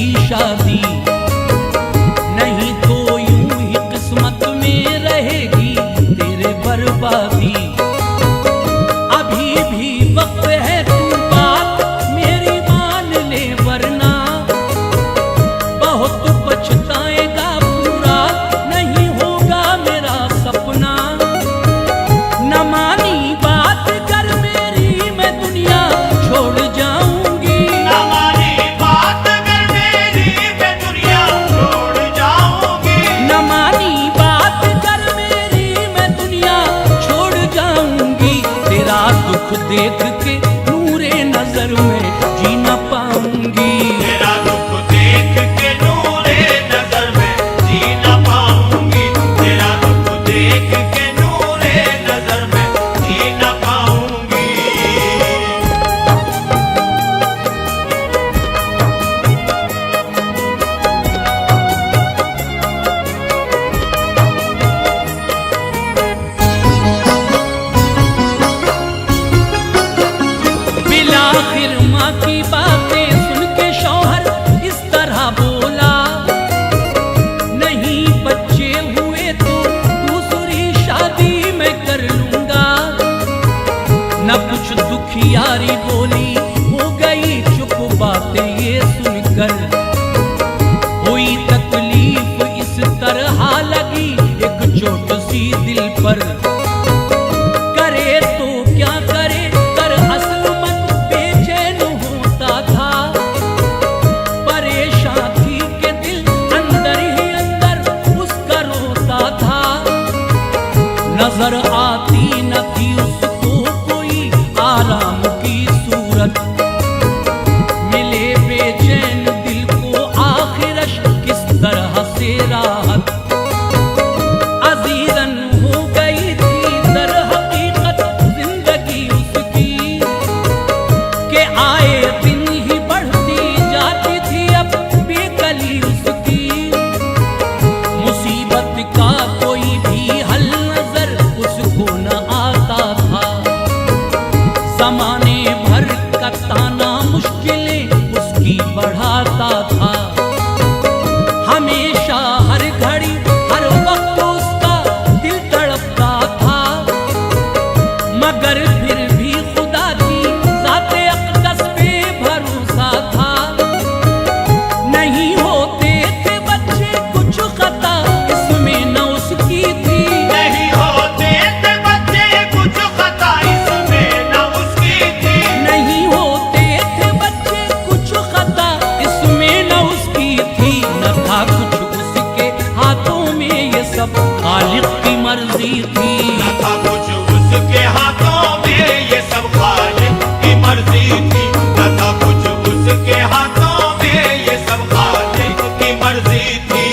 थी। न था कुछ उसके हाथों में, ये सब खालिक की मर्जी थी। न था कुछ उसके हाथों में, ये सब खालिक की मर्जी थी।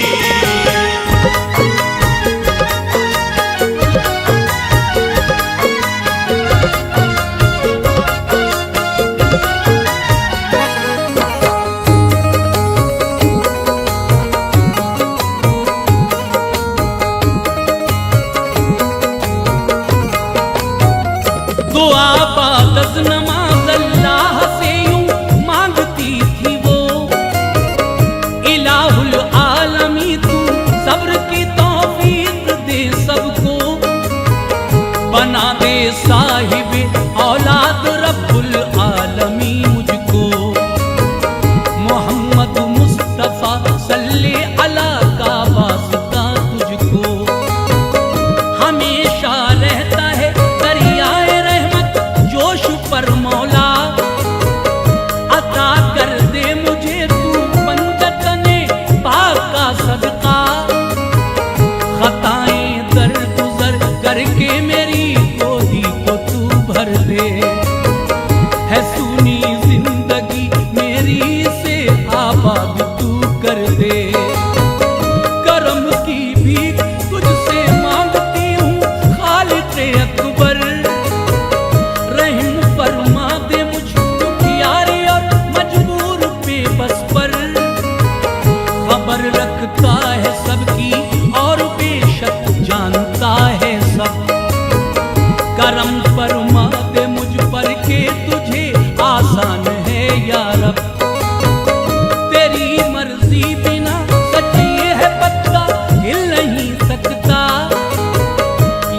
दुआ बादस नमाज अल्लाह से यूं मांगती थी वो, इलाहुल आलमी तू सब्र की तौफीक दे सबको, बना दे साहिबे औलाद रब्बुल आलमी मुझको। मोहम्मद मुस्तफा सल्ले अला का वास्ता तुझको, हमेशा रहता है दरियाए रहमत जोश पर मौला, अता कर दे मुझे तू पंजतने पाक का सदका। खताएं दर गुजर करके मेरी गोदी को तू भर दे, है सुनी जिंदगी मेरी से आबाद तू कर दे। करम की भीख तुझसे मांगती हूँ खालिक़े अकबर, रहम फरमा दे मुझ दुखियारी और मजबूर बेबस पर। खबर रखता है सबकी और बेशक जानता है सब, करम फरमा दे मुझ पर के तुझे आसान है या रब। तेरी मर्जी बिना सच ये है पत्ता हिल नहीं सकता,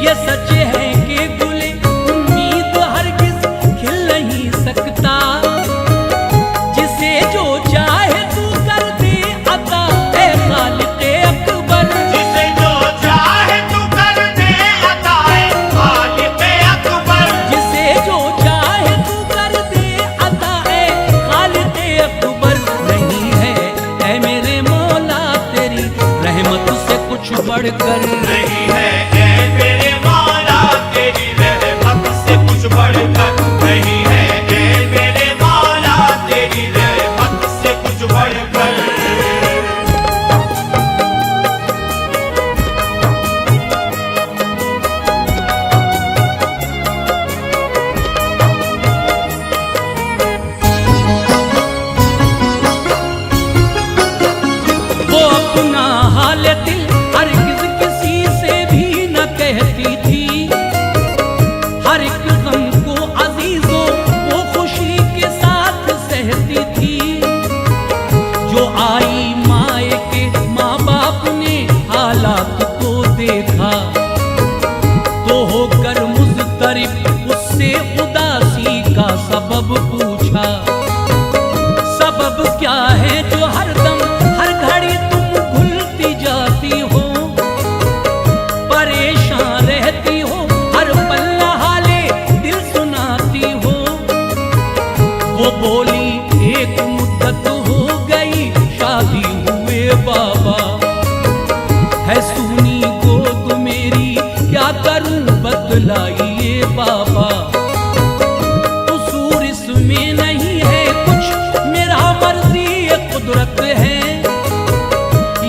ये सच है कि गुले उम्मीद हरगिज खिल नहीं सकता। जिसे जो चाहे तू कर दे अता है खालिक़े अकबर, जिसे जो चाहे तू कर दे अता है खालिक़े अकबर। जिसे जो चाहे तू कर दे अता है खालिक़े अकबर। नहीं है ऐ मेरे मौला तेरी रहमत से कुछ बढ़कर, नहीं है ऐ मेरे मौला तेरी रहमत से कुछ बढ़कर, नहीं है ऐ मेरे मौला तेरी रहमत से कुछ बढ़कर। वो अपना हाल दिल हरगिज किसी से भी न कहती थी, हर एक गम को अजीजों वो खुशी के साथ सहती थी। जो आई माए के माँ बाप ने हालात को देखा, तो होकर मुज़तरिब उससे उदासी का सबब पूछा। सबब क्या है जो हरदम हर घड़ी तुम भूलती जाती हो, परेशान रहती हो हर पल हाले दिल सुनाती हो। वो बोली एक मुद्दत हो गई शादी हुए बाबा, है सुनी गोद मेरी क्या करूं बतलाइए बाबा। कसूर इसमें नहीं है कुछ मेरा मर्जी ये कुदरत है,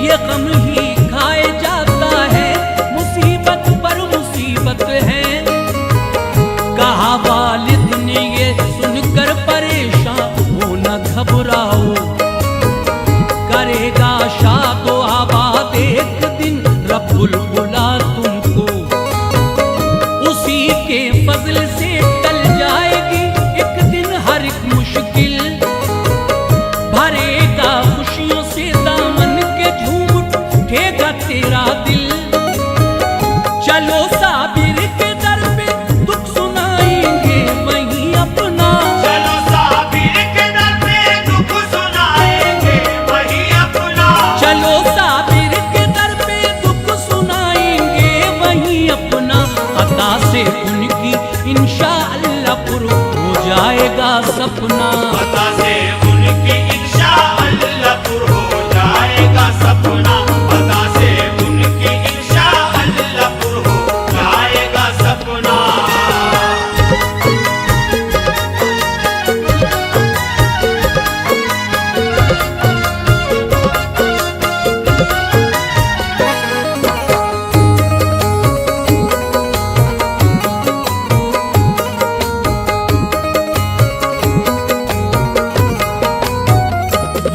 ये गम ही खाए जाता है मुसीबत पर मुसीबत है। कहा वालिद ने ये सुनकर परेशान हो न घबराओ, करेगा शादो आबाद एक दिन रब्बुल उला तुमको। उसी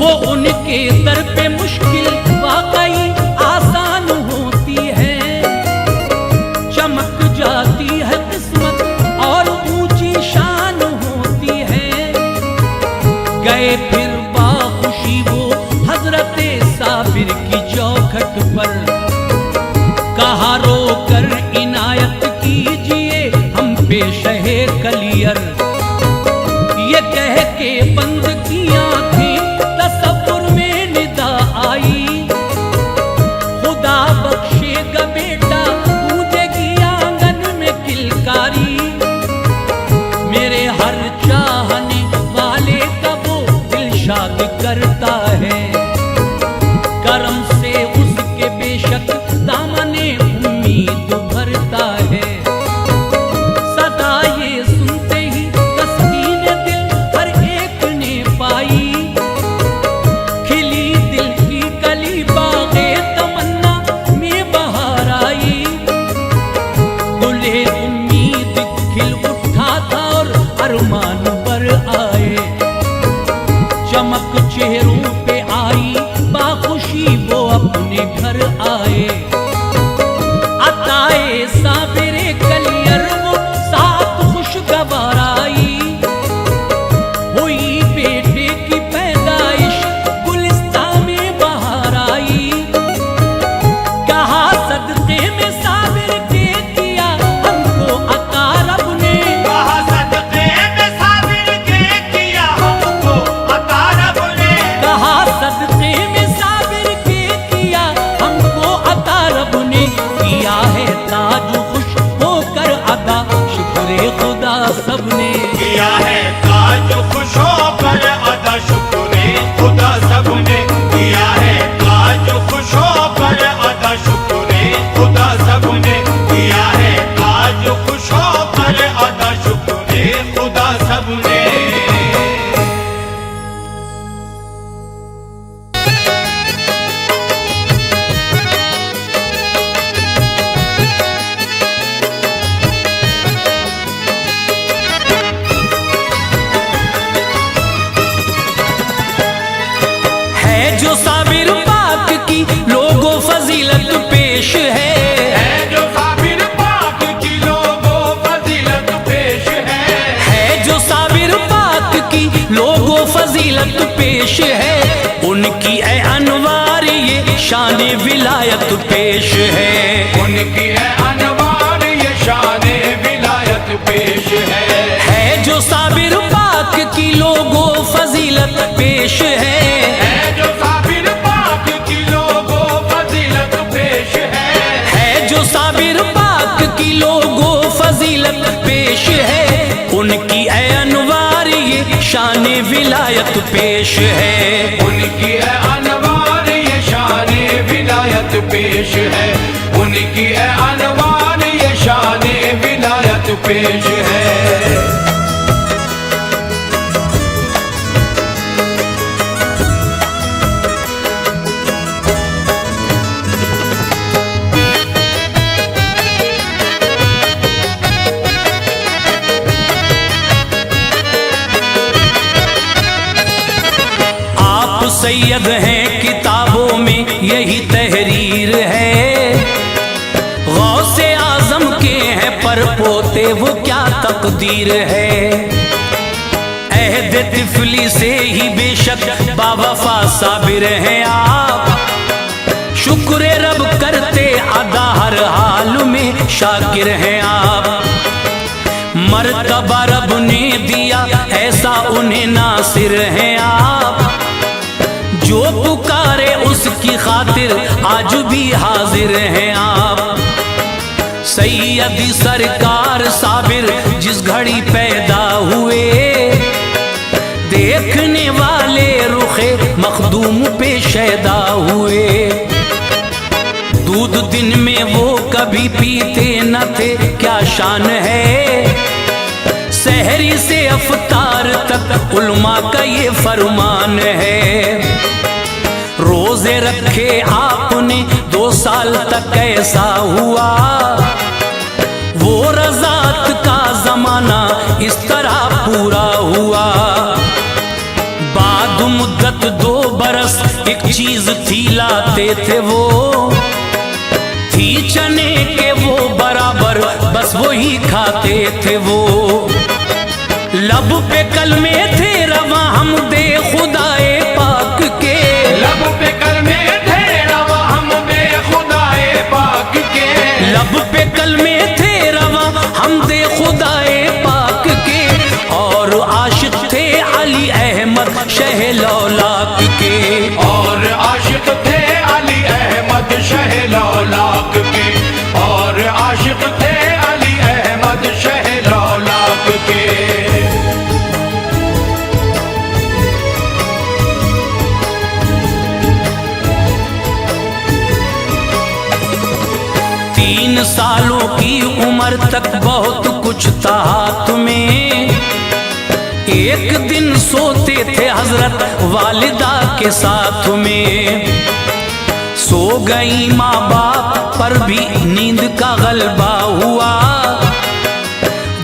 वो उनके दर पे मुश्किल वाकई आसान होती है। चमक जाती है किस्मत और ऊंची शान होती है। गए फिर बाखुशी वो हजरते साबिर की चौखट पर, कहा रो कर इनायत कीजिए हम पे शहे कलियर। ये कह के बंद की आंखें तसव्वुर में निदा आई, खुदा बख्शेगा बेटा गूंजेगी आंगन में किलकारी। मेरे हर चाहने वाले का वो दिल शाद करता है, करम से उसके बेशक दामने उम्मीद भरता है। सदा ये सुनते ही तस्कीन दिल हर एक ने पाई, खिली दिल की कली बागे तमन्ना में बहार आई। गुले उम्मीद खिल उठा था और अरमान पर आए, चमक चेहरों पे आई बाखुशी वो अपने घर आए। अताए साबिरे कलियर वो साथ खुशगवार आई, हुई बेटे की पैदाइश गुलिस्तान में बहार आई। कहा सदके में साबिर के किया हमको अता रब ने, कहा सदके में साबिर के किया हमको अता रब ने। कहा सदके में साबिर के किया हमको अता रब ने। किया है ताज खुश होकर अदा शुक्र खुदा सबने। किया है ताज खुश होकर अदा शुक्र खुदा सबने। किया है ताज खुश होकर अदा शुक्र खुदा सबने। किया है ताज खुश होकर अदा शुक्र खुदा सबने। है जो साबिर पाक की लोगों फजीलत पेश है, जो साबिर पाक की लोगों फजीलत पेश है जो साबिर पाक की लोगों फजीलत पेश है। उनकी ए अनवार ये शान विलायत पेश है। उनकी है अनवार ये शान विलायत पेश है जो साबिर पाक की लोगों फजीलत पेश है। जो साबिर पाक की लोगों फजीलत पेश है जो साबिर पाक की लोगों फजीलत पेश है। उनकी ए अनवार ये शान विलायत पेश है। उनकी है अनवार ये शान विलायत पेश है। उनकी है अनवार ये शान विलायत पेश है। आप सैयद हैं किताबों में यही तहरीर है। गौसे आजम के हैं पर पोते वो क्या तकदीर है। अहद तिफली से ही बेशक बावफा साबिर हैं आप, शुक्र रब करते अदा हर हाल में शाकिर हैं आप। मर्तबा रब ने दिया ऐसा उन्हें नासिर हैं आप, जो पुकारे उसकी खातिर आज भी हाजिर हैं आप। सैयदी सरकार साबिर जिस घड़ी पैदा हुए, देखने वाले रुखे मखदूम पे शैदा हुए। दूध दिन में वो कभी पीते न थे क्या शान है, सहरी से अफ्तार तक उल्मा का ये फरमान है। रोजे रखे आपने 2 साल तक ऐसा हुआ, वो रज़ात का जमाना इस तरह पूरा हुआ। याद मुद्दत 2 बरस एक चीज थी लाते थे वो, थी चने के वो बराबर बस वही खाते थे वो। लब पे कलमे थे रवा हम दे खुदाए पाक के, लब पे कलमे थे रवा हम दे खुदाए पाक के, लब पे कलमे थे रवा हम दे खुदाए पाक के। और आशिक थे अली अहमद शह लौलाक के, और आशिक थे अली अहमद शह लौलाक के, और आशिक थे अली अहमद शह लौलाक के। 3 सालों की उम्र तक बहुत कुछ था हाथ में। एक दिन सोते थे हजरत वालिदा के साथ में, सो गई माँ बाप पर भी नींद का गलबा हुआ।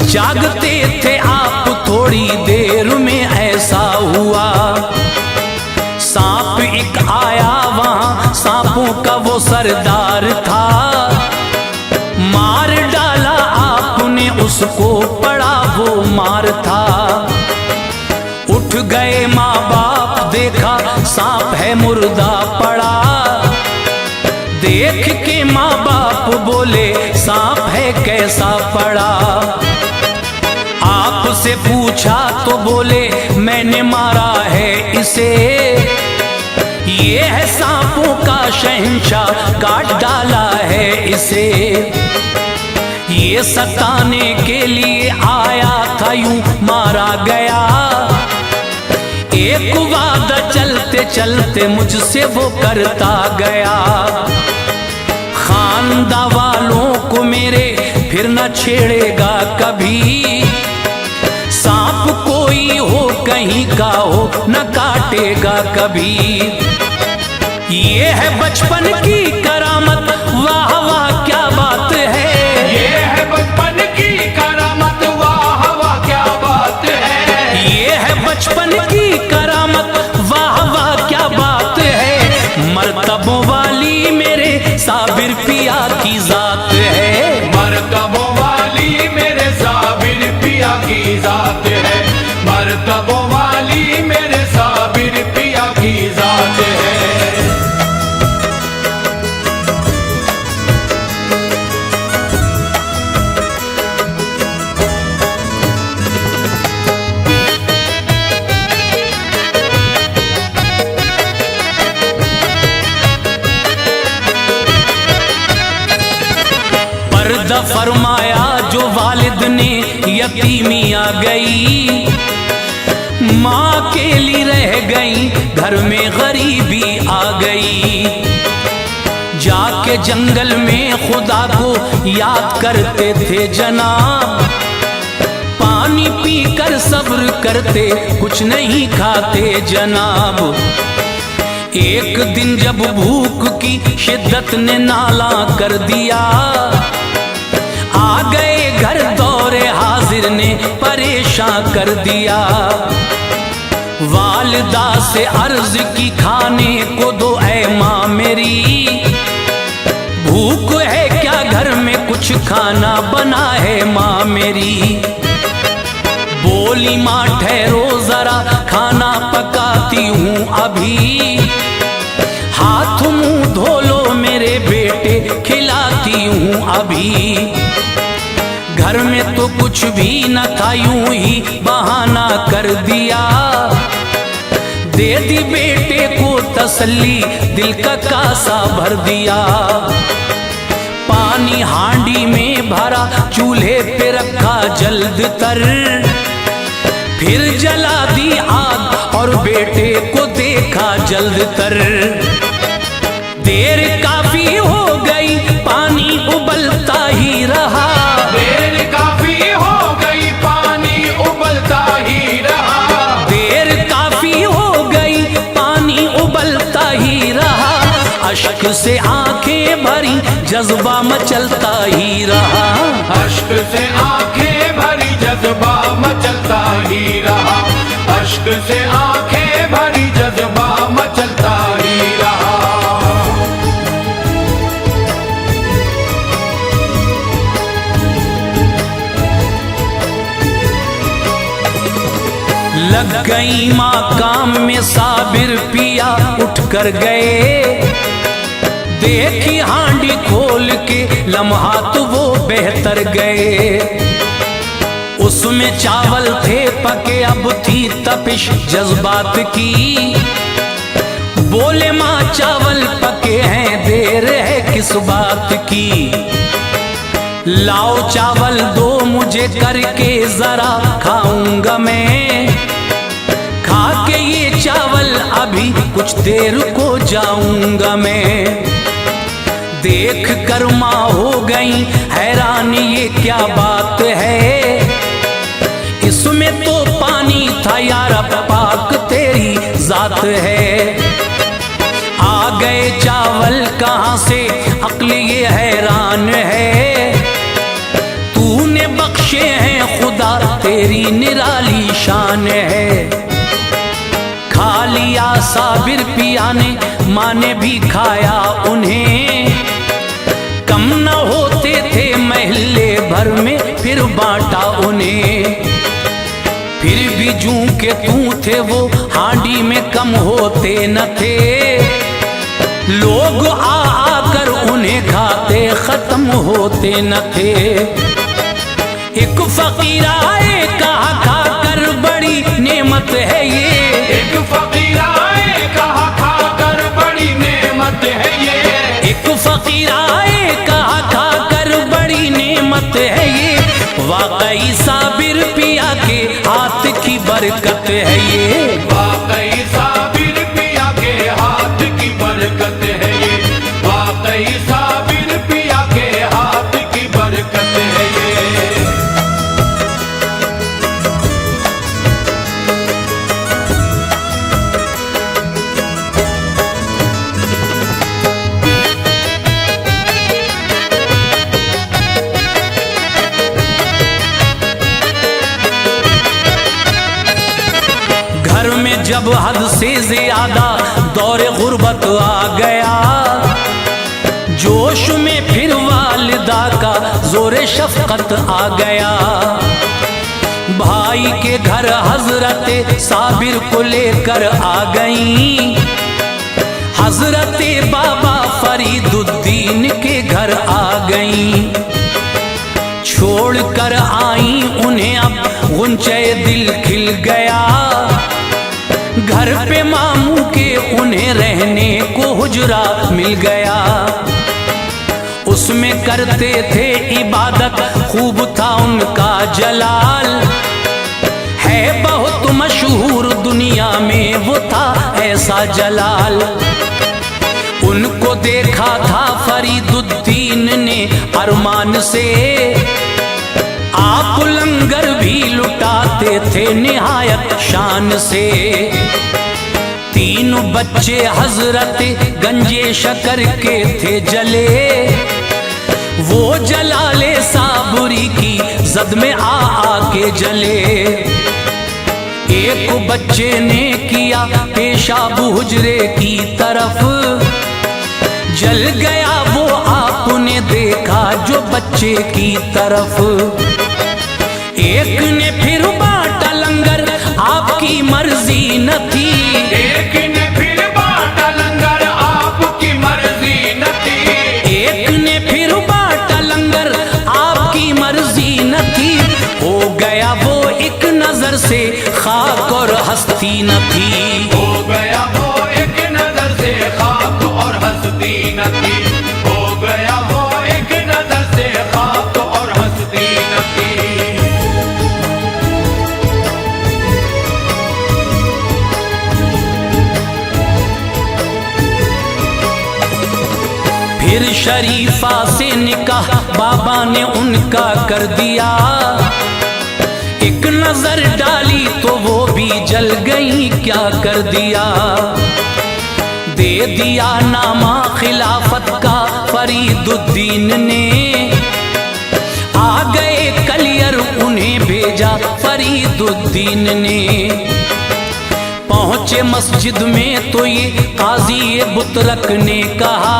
जागते थे आप थोड़ी देर में ऐसा हुआ, सांप एक आया वहां सांपों का वो सरदार था। मार डाला आपने उसको पड़ा वो मार था। उठ गए माँ बाप देखा सांप है मुर्दा पड़ा। देख के माँ बाप बोले सांप है कैसा पड़ा। आपसे पूछा तो बोले मैंने मारा है इसे, ये है सांपों का शहंशाह काट डाला है इसे। ये सताने के लिए आया था यूं मारा गया। एक वादा चलते चलते मुझसे वो करता गया। खानदा वालों को मेरे फिर न छेड़ेगा कभी। सांप कोई हो कहीं का हो न काटेगा कभी। ये है बचपन की करामत, वाह वाह क्या बात है। ये है बचपन की करामत, वाह वाह क्या बात है। ये है बचपन की करामत, वाह वाह क्या बात है। मर्तबों वाली मेरे साबिर पिया की जात है। मर्तबों वाली मेरे साबिर पिया की जात है। मर्तबों वाली मेरे साबिर पिया की जात है। पर्दा फरमाया जो वालिद ने यतीमी आ गई। माँ के लिए रह गई घर में गरीबी आ गई। जाके जंगल में खुदा को याद करते थे जनाब। पानी पीकर सब्र करते कुछ नहीं खाते जनाब। एक दिन जब भूख की शिद्दत ने नाला कर दिया, आ गए घर दौरे हाजिर ने परेशान कर दिया। वालिदा से अर्ज की खाने को दो ऐ माँ मेरी। भूख है क्या घर में कुछ खाना बना है माँ मेरी। बोली माँ ठहरो जरा खाना पकाती हूँ अभी। हाथ मुंह धो लो मेरे बेटे खिलाती हूँ अभी। घर में तो कुछ भी न था यूं ही बहाना कर दिया। दे दी बेटे को तसल्ली दिल का कासा भर दिया। पानी हांडी में भरा चूल्हे पे रखा जल्द तर। फिर जला दी आग और बेटे को देखा जल्द तर। देर काफी हो गई पानी उबलता ही रहा। देर काफी हो गई पानी उबलता ही रहा। देर काफी हो गई पानी उबलता ही रहा। अश्क से आंखें भरी जज्बा मचलता ही रहा। अश्क से आंखें भरी जज्बा मचलता ही रहा। अश्क से आंखें भरी कई मकाम में साबिर पिया उठ कर गए, देखी हांडी खोल के लम्हात वो बेहतर गए। उसमें चावल थे पके, अब थी तपिश जज्बात की। बोले माँ चावल पके हैं, देर है किस बात की। लाओ चावल दो मुझे करके जरा खाऊंगा मैं, खा के ये चावल अभी कुछ देर को जाऊंगा मैं। देख कर माँ हो गई हैरान, ये क्या बात है, इसमें तो पानी था यार, पाक तेरी जात है। आ गए चावल कहाँ से, अक्ल ये हैरान है, तूने बख्शे हैं खुदा तेरी निराली शान है। खा लिया साबिर पिया ने, माँ ने भी खाया उन्हें, कम न होते थे महल्ले भर में फिर बांटा उन्हें। फिर भी जूं के तू थे वो हांडी में कम होते न थे, लोग आ आकर उन्हें खाते खत्म होते न थे। एक फकीर आए कहा खाकर बड़ी नेमत है ये, एक फकीर आए कहा खाकर बड़ी नेमत है ये, एक फकीर आए कहा खाकर बड़ी नेमत है ये। वाकई साबिर पिया के हाथ की बरकत है ये, वाकई साबिर पिया के हाथ की बरकत है ये, वाकई साबिर पिया के हाथ की बरकत है ये। जब हद से ज्यादा दौरे गुर्बत आ गया, जोश में फिर वालिदा का जोरे शफकत आ गया। भाई के घर हजरत साबिर को लेकर आ गई, हजरत बाबा फरीदुद्दीन के घर आ गई। छोड़ कर आई उन्हें अब गुंचे दिल खिल गया, घर पे मामू के उन्हें रहने को हुजरा मिल गया। उसमें करते थे इबादत, खूब था उनका जलाल, है बहुत मशहूर दुनिया में वो था ऐसा जलाल। उनको देखा था फरीदुद्दीन ने अरमान से, आप लंगर भी लुटाते थे निहायत शान से। तीन बच्चे हजरत गंजे शकर के थे जले, वो जलाले साबुरी की जद में आ आके जले। एक बच्चे ने किया पेशाब हुजरे की तरफ, जल गया वो आपने देखा जो बच्चे की तरफ। एक ने फिर बांटा लंगर, आपकी मर्जी न थी, एक ने फिर बांटा लंगर, आपकी मर्जी न थी, एक ने फिर बांटा लंगर, आपकी मर्जी न थी। हो गया वो एक नजर से खाक और हस्ती न थी, हो गया वो एक नजर से खाक और हस्ती न थी, हो गया वो एक नजर से खाक और हस्ती न थी। फिर शरीफा से निकाह बाबा ने उनका कर दिया। एक नजर डाली तो वो भी जल गई, क्या कर दिया। दे दिया नामा खिलाफत का फरीदुद्दीन ने, आ गए कलियर उन्हें भेजा फरीदुद्दीन ने। पहुंचे मस्जिद में तो ये काजी बुतरक ने कहा,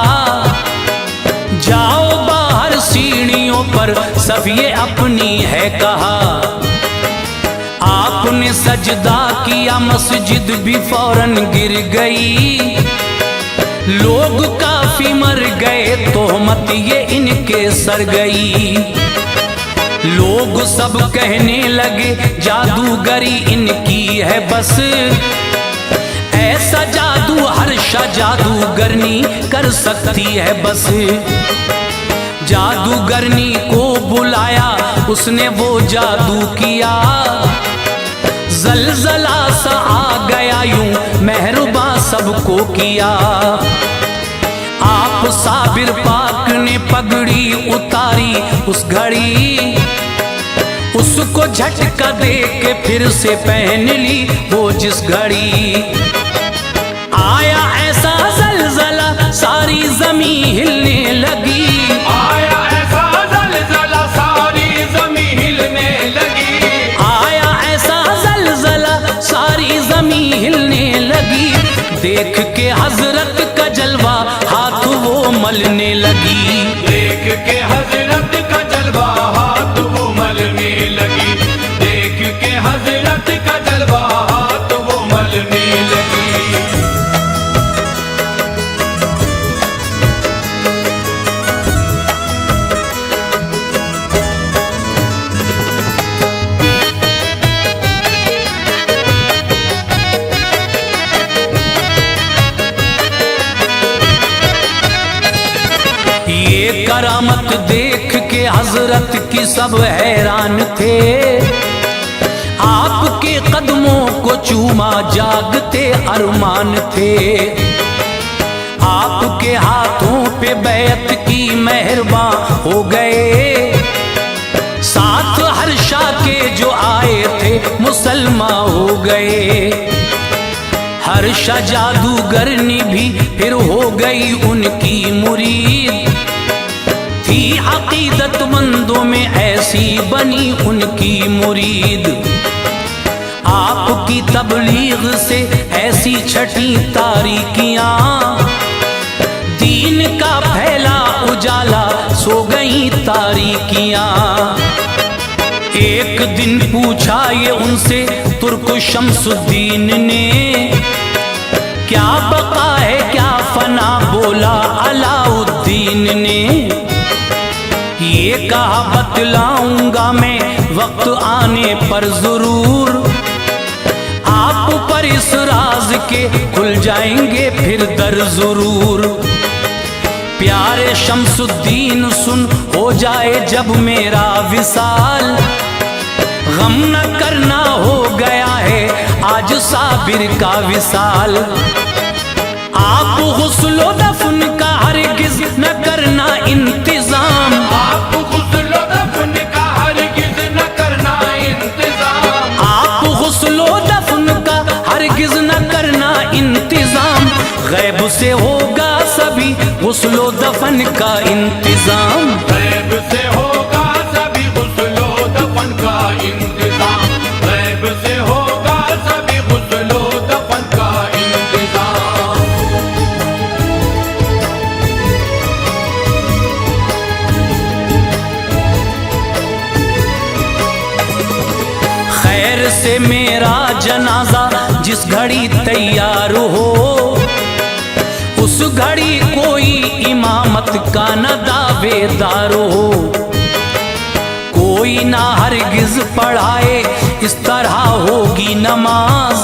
जाओ बाहर सीढ़ियों पर सफिए अपनी है कहा। आपने सजदा किया मस्जिद भी फौरन गिर गई। लोग काफी मर गए, तोहमत ये इनके सर गई। लोग सब कहने लगे जादूगरी इनकी है बस, ऐसा जादू हर्षा जादूगरनी कर सकती है बस। जादूगरनी को बुलाया, उसने वो जादू किया। जलजला सा आ गया यूं मेहरबा सबको किया। आप साबिर पाक ने पगड़ी उतारी उस घड़ी, उसको झटका दे के फिर से पहन ली वो जिस घड़ी। आया ऐसा जलजला सारी जमीन हिलने लगी। आया ऐसा ज़लज़ला सारी ज़मीं हिलने लगी। आया ऐसा जलजला सारी जमीन हिलने लगी। देख के हजरत का जलवा हाथ वो मलने लगी। देख के हजरत का जलवा हाथ वो मलने लगी। देख के हजरत का जलवा हाथ वो मलने लगी। ये करामत देख के हजरत की सब हैरान थे। आपके कदमों को चूमा जागते अरमान थे। आपके हाथों पे बैत की मेहरबा हो गए। साथ हर्षा के जो आए थे मुसलमान हो गए। हर्षा जादूगरनी भी फिर हो गई उनकी मुरीद। थी अकीदतमंदों में ऐसी बनी उनकी मुरीद। आपकी तबलीग से ऐसी छठी तारीकियां, दीन का फैला उजाला सो गई तारीकियां। एक दिन पूछा ये उनसे तुर्क शमसुद्दीन ने, क्या बका है क्या फना, बोला अलाउद्दीन ने। ये कहा बतलाऊंगा मैं वक्त आने पर जरूर, आप पर इस राज के खुल जाएंगे फिर दर जरूर। प्यारे शमसुद्दीन सुन हो जाए जब मेरा विसाल, गम न करना हो गया है आज साबिर का विसाल। आप गुस्लो दफन का हरगिज न करना इंतजाम। आप गुस्लो दफन का हरगिज न करना इंतजाम। आप गुस्लो दफन का हरगिज न करना इंतजाम। गैब से होगा सभी गुस्लो दफन का इंतजाम। गैब से होगा सभी गुस्लो दफन का इंतजाम। गैब से होगा सभी गुस्लो दफन का इंतजाम। खैर से मेरा जनाजा जिस घड़ी तैयार हो, उस घड़ी कोई इमामत का न दावेदार हो। कोई ना हरगिज पढ़ाए इस तरह होगी नमाज।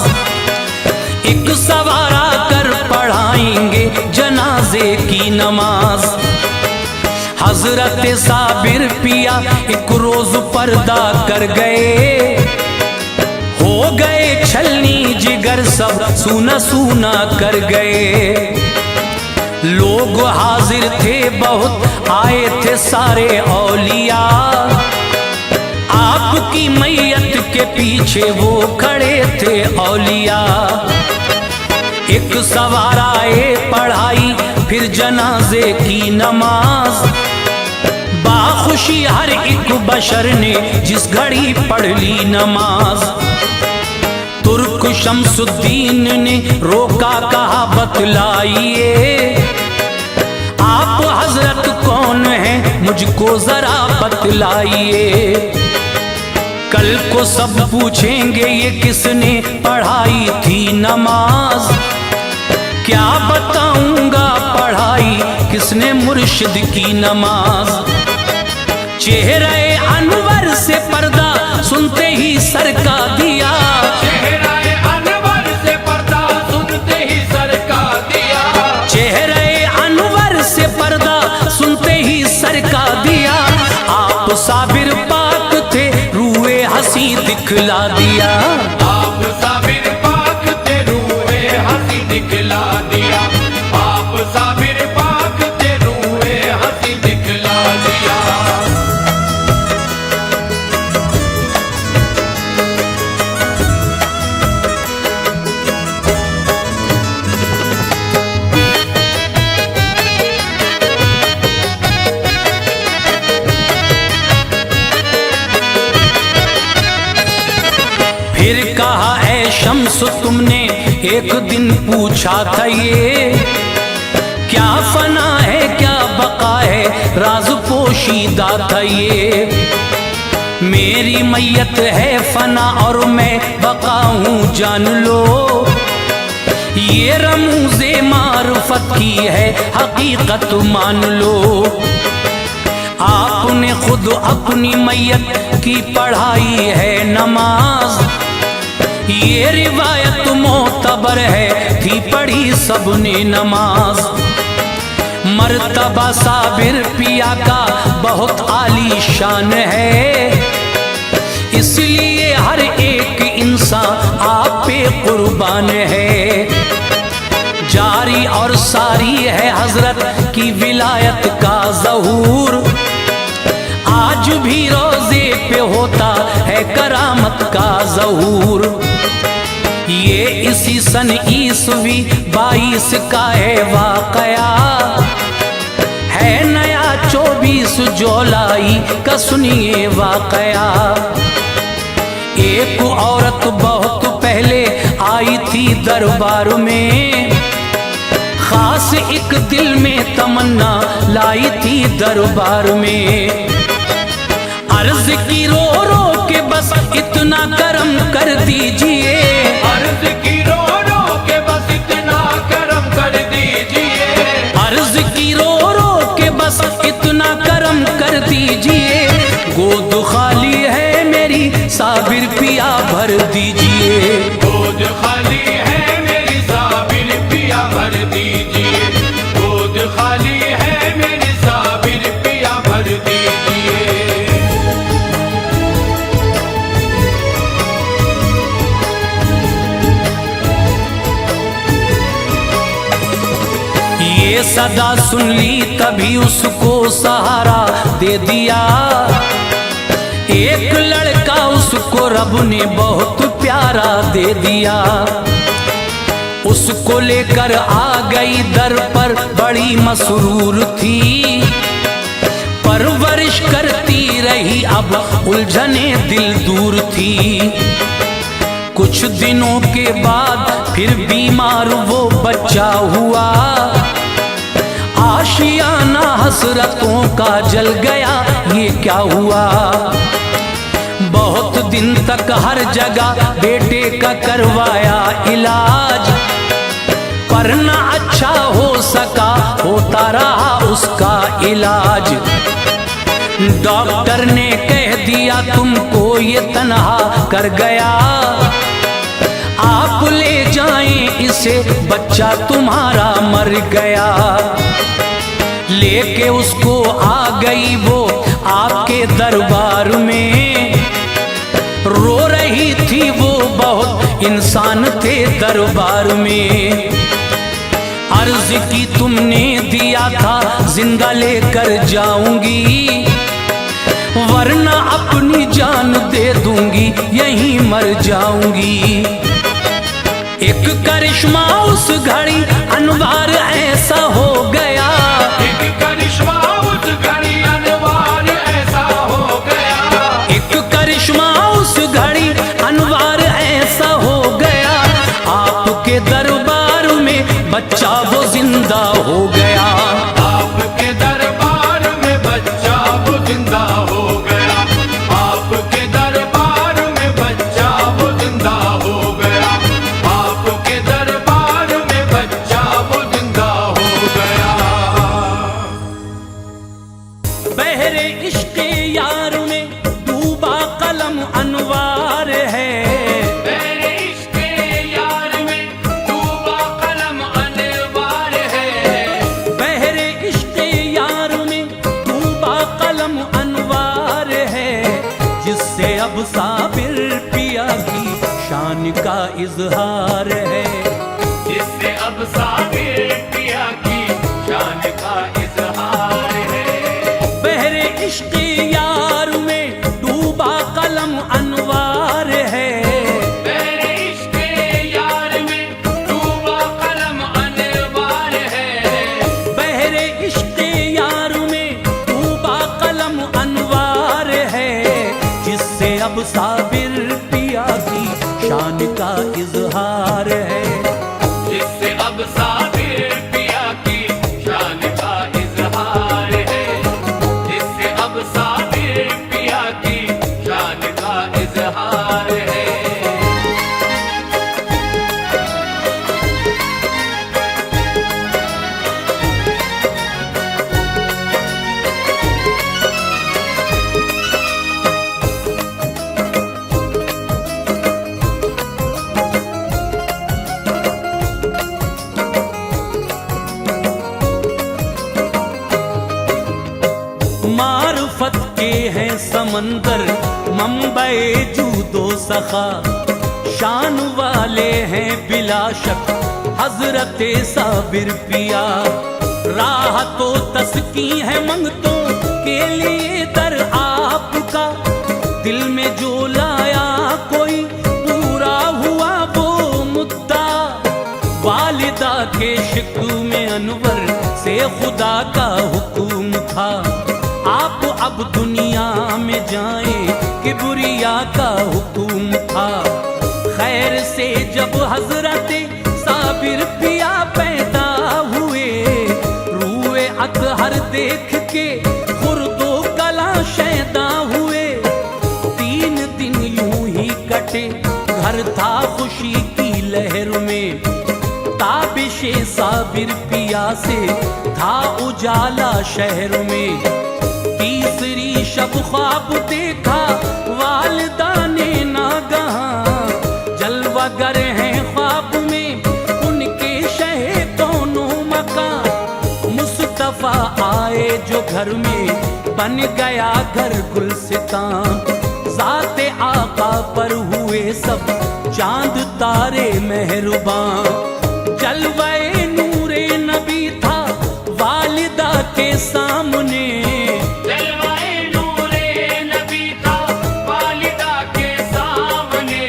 एक सवारा कर पढ़ाएंगे जनाजे की नमाज। हजरत साबिर पिया एक रोज पर्दा कर गए। हो गए छलनी जिगर सब सूना सूना कर गए। लोग हाजिर थे बहुत, आए थे सारे औलिया। आपकी मैयत के पीछे वो खड़े थे औलिया। एक सवार आए पढ़ाई फिर जनाजे की नमाज। बाखुशी हर एक बशर ने जिस घड़ी पढ़ ली नमाज। तुर्क शमसुद्दीन ने रोका, कहा बतलाइए आप हजरत कौन हैं, मुझको जरा बतलाइए। कल को सब पूछेंगे ये किसने पढ़ाई थी नमाज। क्या बताऊंगा पढ़ाई किसने मुर्शिद की नमाज। चेहरे अनवर से पर्दा सुनते ही सर का दिया। चेहरे अनवर से पर्दा सुनते ही सर का दिया। चेहरे अनवर से पर्दा सुनते ही सर का दिया। आप साबिर पाक थे रूए हंसी दिखला दिया। आप साबिर पाक थे रूए हंसी दिखला दिया। आप साबिर पाक थे रूए हंसी दिखला दिया। फिर कहा ऐ शम्स तुमने एक दिन पूछा था ये, क्या फना है क्या बका है राज पोशीदा था ये। मेरी मैयत है फना और मैं बका हूँ जान लो। ये रमूज़े मारुफत की है हकीकत मान लो। आपने खुद अपनी मैयत की पढ़ाई है नमाज। ये रिवायत मोतबर है थी पढ़ी सबने नमाज। मर्तबा साबिर पिया का बहुत आली शान है। इसलिए हर एक इंसान आप पे कुर्बान है। जारी और सारी है हजरत की विलायत का ज़हूर। आज भी रोजे पे होता है करामत का ज़हूर। ये इसी सन ईस्वी 22 का है वाकया है। नया 24 जुलाई का सुनिए वाकया। एक औरत बहुत पहले आई थी दरबार में। खास एक दिल में तमन्ना लाई थी दरबार में। अर्ज की रो रो के बस इतना करम कर दीजिए। अर्ज की रो रो के बस इतना करम कर दीजिए। अर्ज की रो रो के बस इतना करम कर दीजिए। गोद खाली है मेरी साबिर पिया भर दीजिए। गोद खाली है मेरी साबिर पिया भर दीजिए। गोद खाली है मेरी साबिर पिया भर दीजिए। ये सदा सुन ली तभी उसको सहारा दे दिया। एक लड़का उसको रब ने बहुत प्यारा दे दिया। उसको लेकर आ गई दर पर बड़ी मसरूर थी। परवरिश करती रही अब उलझने दिल दूर थी। कुछ दिनों के बाद फिर बीमार वो बच्चा हुआ। आशियाना हसरतों का जल गया ये क्या हुआ। बहुत दिन तक हर जगह बेटे का करवाया इलाज। पर न अच्छा हो सका होता रहा उसका इलाज। डॉक्टर ने कह दिया तुमको ये तन्हा कर गया। आप ले जाएं इसे बच्चा तुम्हारा मर गया। लेके उसको आ गई वो आपके दरबार में। रो रही थी वो बहुत इंसान थे दरबार में। अर्ज की तुमने दिया था जिंदा लेकर जाऊंगी। वरना अपनी जान दे दूंगी यहीं मर जाऊंगी। एक करिश्मा उस घड़ी अनवार ऐसा हो गया। एक करिश्मा उस घड़ी अनवार ऐसा हो गया। एक करिश्मा उस घड़ी अनवार ऐसा हो गया। आपके दरबार में बच्चा वो जिंदा हो गया। आपके दरबार में बच्चा वो जिंदा हो गया। आपके दरबार इजहार है। जिससे अब साबिर पिया की शान का इजहार है। बहरे इश्क यार में डूबा कलम अनवार है। बहरे इश्क यार में डूबा कलम अनवार है। बहरे इश्क यार में डूबा कलम अनवार है। जिससे अब साबिर पिया की शान का इजहार है। जिससे अब साबिर पिया की शान का इजहार है। जिससे अब साबिर पिया की शान का इजहार है। मार्फत के हैं समंदर मंबए जूदो सखा। शान वाले हैं बिला शक हजरत साबिर पिया। राह तो तस्की है मंगतों के लिए दर आपका। दिल में जो लाया कोई पूरा हुआ वो मुद्दा। वालिदा के शिकू में अनवर से खुदा का हुक्म था। आप अब दुनिया में जाएं कि बुरिया का हुक्म था। खैर से जब हजरत साबिर पिया पैदा हुए। रूए अतहर देख के खुर्दो कला शैदा हुए। 3 दिन यूं ही कटे घर था खुशी की लहर में। ताबिशे साबिर पिया से था उजाला शहर में। तीसरी शब ख्वाब देखा वालिदा ने नागहां। जलवागर हैं ख्वाब में उनके शहे दोनों मकान। मुस्तफा आए जो घर में बन गया घर गुलसितां। ज़ाते आका पर हुए सब चांद तारे मेहरबान। जलवाए नूरे नबी था वालिदा के सामने। जलवाए नूरे नबी था वालिदा के सामने।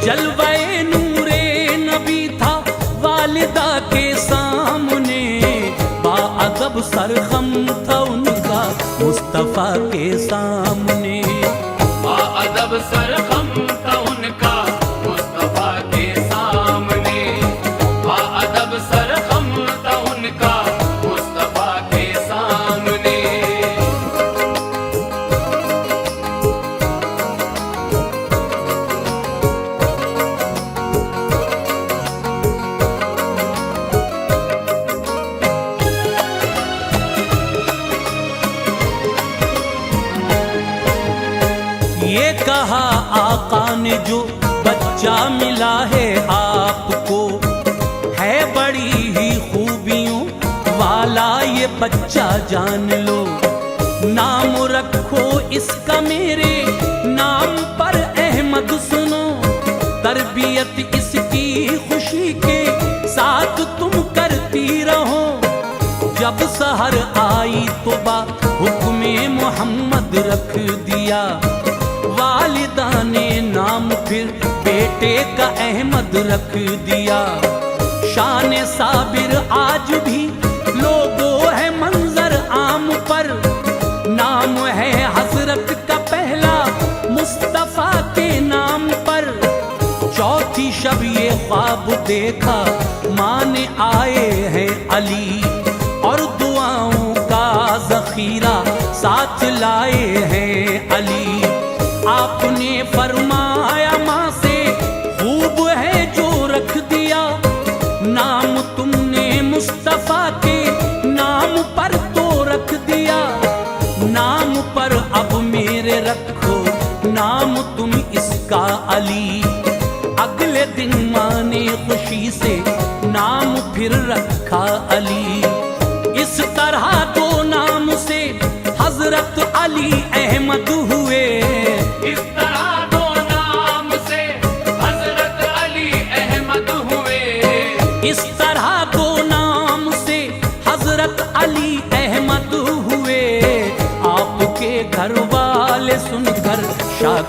जलवाए नूरे नबी था वालिदा के सामने। बाअदब सरखम था उनका मुस्तफा के सामने। बाअदब सरखम था उनका मुस्तफा के सामने। बाअदब सरखम था उनका मुस्तफा के सामने। ये कहा आका ने जो बच्चा मिला है आपको। है बड़ी ही खूबियों वाला ये बच्चा जान लो। नाम रखो इसका मेरे नाम पर अहमद सुनो। तरबियत इसकी खुशी के साथ तुम करती रहो। जब सहर आई तो बा हुक्मे मोहम्मद रख दिया। वालिदा ने नाम फिर बेटे का अहमद रख दिया। शान साबिर आज भी लोगों है मंजर आम पर। नाम है हजरत का पहला मुस्तफा के नाम पर। चौथी शब ये ख्वाब देखा माँ ने आए हैं अली। और दुआओं का जखीरा साथ लाए हैं अली। आपने फरमाया माँ से खूब है जो रख दिया। नाम तुमने मुस्तफा के नाम पर तो रख दिया। नाम पर अब मेरे रखो नाम तुम इसका अली। अगले दिन माँ ने खुशी से नाम फिर रखा अली। इस तरह दो नाम से हजरत अली अहमद हुए। इस तरह दो नाम से हजरत अली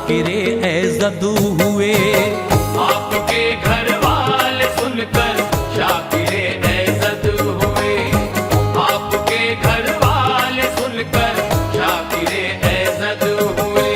शाकिरे ऐज़द हुए। आपके घर वाले सुनकर शाकिरे ऐज़द हुए। आपके घर वाले सुनकर शाकिरे ऐज़द हुए।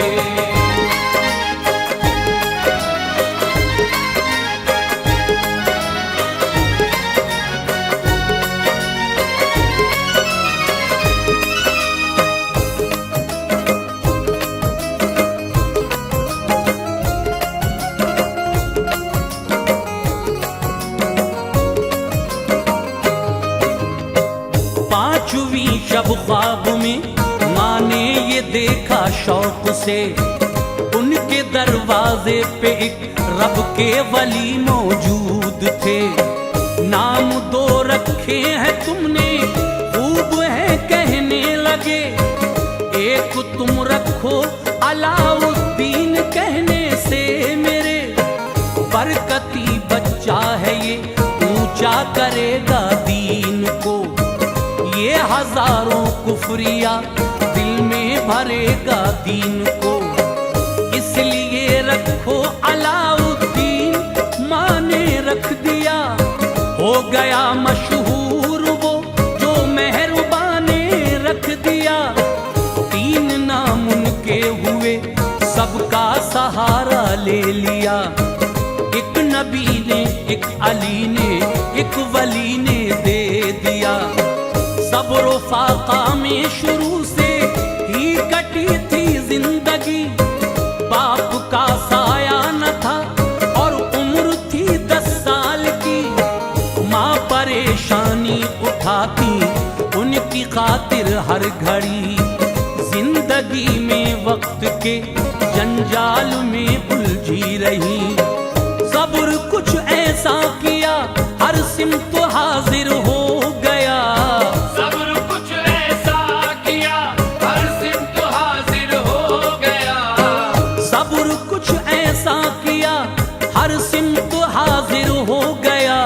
पांचवी शब ख्वाब में माँ ने ये देखा शौक से, उनके दरवाजे पे एक रब के वली मौजूद थे। नाम दो रखे हैं तुमने, खूब है कहने लगे। एक तुम रखो अलाउद्दीन कहने से मेरे, बरकती बच्चा है ये ऊंचा करेगा दीन को। ये हजारों कुफरिया दिल में भरेगा दीन को। इसलिए रखो अलाउद्दीन, माँ ने रख दिया। हो गया मशहूर वो जो मेहरबान ने रख दिया। तीन नाम उनके हुए, सबका सहारा ले लिया। एक नबी ने, एक अली ने, एक वली ने दे दिया। सब्र फाका में शुरू से ही कटी थी जिंदगी। बाप का साया न था और उम्र थी 10 साल की। माँ परेशानी उठाती उनकी खातिर हर घड़ी। जिंदगी में वक्त के जंजाल में उलझी रही। सब्र कुछ ऐसा किया हर सिमत हाजिर हो गया। सब्र कुछ ऐसा किया हर सिमत हाजिर हो गया। सब्र कुछ ऐसा किया हर सिमत हाजिर हो गया।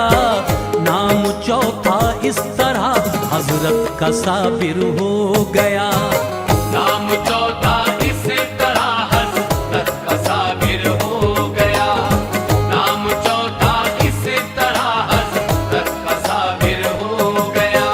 नाम चौथा इस तरह हजरत का साबिर हो गया। नाम चौथा इस तरह हज़रत का साबिर हो गया। नाम चौथा इस तरह हज़रत का साबिर हो गया।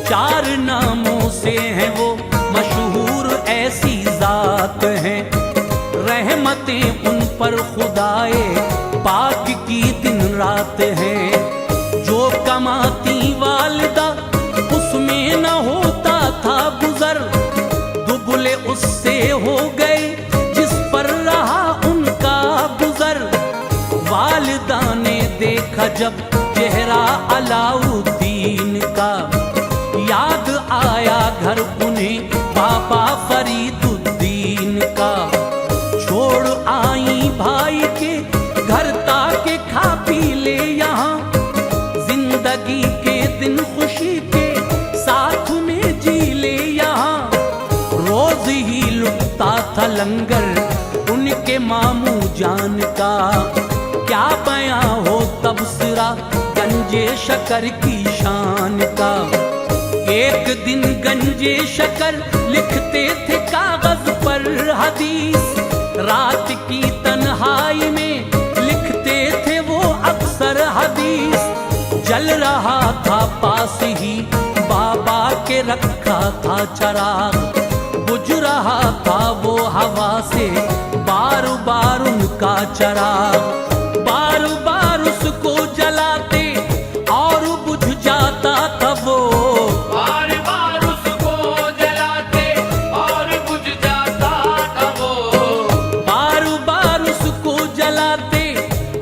चार नामों से हैं वो मशहूर ऐसी जात हैं। रहमतें उन पर खुदाए पाक की दिन रात हैं। जो कमाती वालिदा उसमें न होता था गुजर। दुबले उससे हो गए जिस पर रहा उनका गुजर। वालिदा ने देखा जब चेहरा अलाउद्दीन का, याद आया घर उन्हें बाबा फरीदुद्दीन का। छोड़ आई भाई के घर ताके खा पी ले यहाँ। जिंदगी के दिन खुशी के साथ में जी ले यहाँ। रोज ही लुटता था लंगर उनके मामू जान का। क्या बयां हो तबसरा गंजे शकर की शान का। एक दिन गंजे शकर लिखते थे कागज पर हदीस। रात की तन्हाई में लिखते थे वो अक्सर हदीस। जल रहा था पास ही बाबा के रखा था चराग। बुझ रहा था वो हवा से बार बार उनका चराग। बार बार उसको जलाते और बुझ जाता था वो। बार बार उसको जलाते और बुझ जाता था वो। बार बार उसको जलाते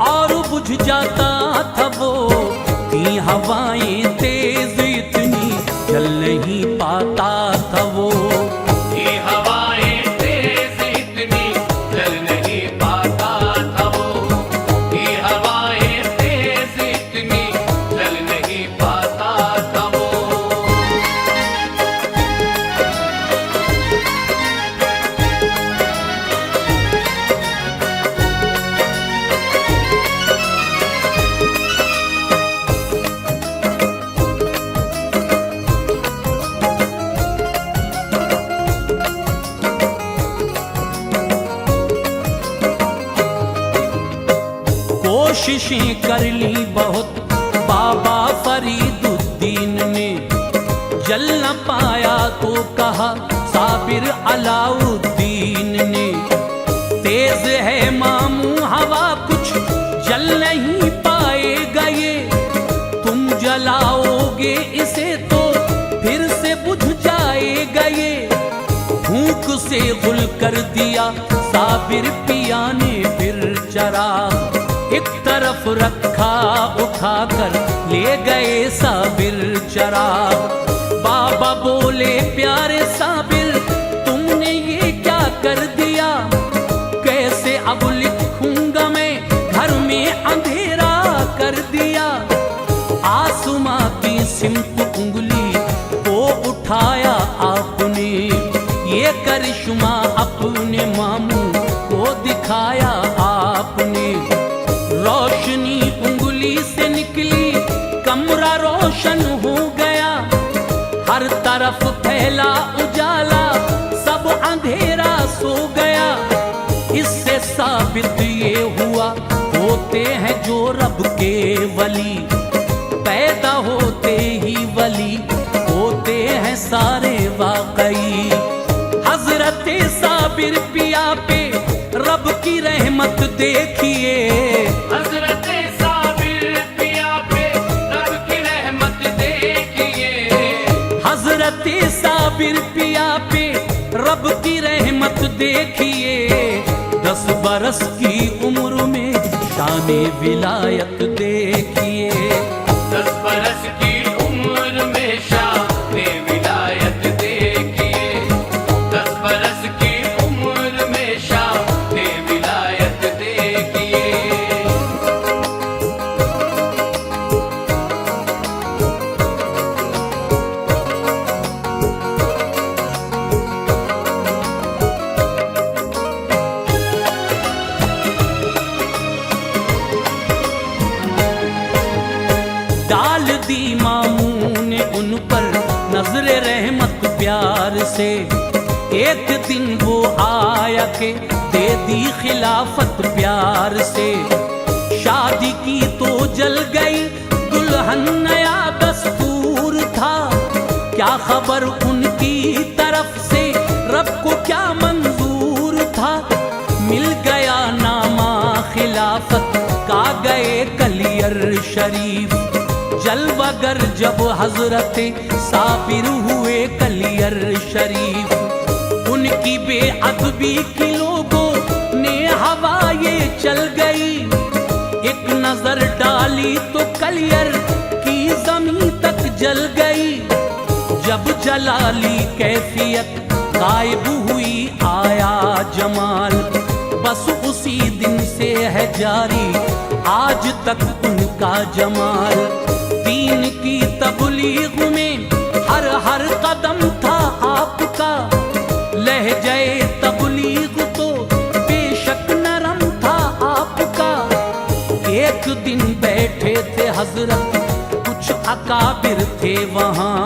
और बुझ जाता था वो। थी हवाएं तेज इतनी जल नहीं पाता था वो। ये हवाएं तेज इतनी जल नहीं पाता था वो। ये हवाएं तेज इतनी जल नहीं पाता था वो। कोशिशें कर ली बहुत बाबा फरीदुद्दीन ने, जल न पाया तो कहा साबिर अलाउद्दीन ने। तेज है मामू हवा कुछ जल नहीं पाएगा ये, तुम जलाओगे इसे तो फिर से बुझ जाएगा ये। भूख से गुल कर दिया साबिर पिया ने फिर चराग, एक तरफ रखा उठाकर ले गए साबिर चराग। बाबा बोले प्यारे साबिर तुमने ये क्या कर दिया, कैसे अब लिखूंगा मैं घर में अंधेरा कर दिया। आसमां की सिमत उंगली को उठाया आपने, ये करिश्मा अपने मामू को दिखाया आपने। रोशनी उंगली से निकली कमरा रोशन हो गया, हर तरफ फैला उजाला सब अंधेरा सो गया। इससे साबित ये हुआ होते हैं जो रब के वली, पैदा होते ही वली होते हैं सारे वाकई। हजरत साबिर पिया पे रब की रहमत देखिए, हजरत साबिर पिया पे रब की रहमत देखिए। हजरत साबिर पिया पे रब की रहमत देखिए। 10 बरस की उम्र में शाने विलायत देखिए। 10 बरस की उम्र में शाने विलायत देखिए। 10 बरस की उम्र में शाने विलायत देखिए। डाल दी मामू ने उन पर नजरे रहमत प्यार से, एक दिन वो आया के दे दी खिलाफत प्यार से। शादी की तो जल गई दुल्हन नया दस्तूर था, क्या खबर उनकी तरफ से रब को क्या मंजूर था। मिल गया नामा खिलाफत का गए कलियर शरीफ, जलवागर जब हजरत साबिर हुए कलियर शरीफ। उनकी बेअदबी की लोगों ने हवा ये चल गई, एक नजर डाली तो कलियर की जमीन तक जल गई। जब जलाली कैफियत गायब हुई आया जमाल, बस उसी दिन से है जारी आज तक उनका जमाल। दीन की तबलीग में हर हर कदम था आपका, लहजे तबलीग तो बेशक नरम था आपका। एक दिन बैठे थे हजरत कुछ अकाबिर थे वहाँ,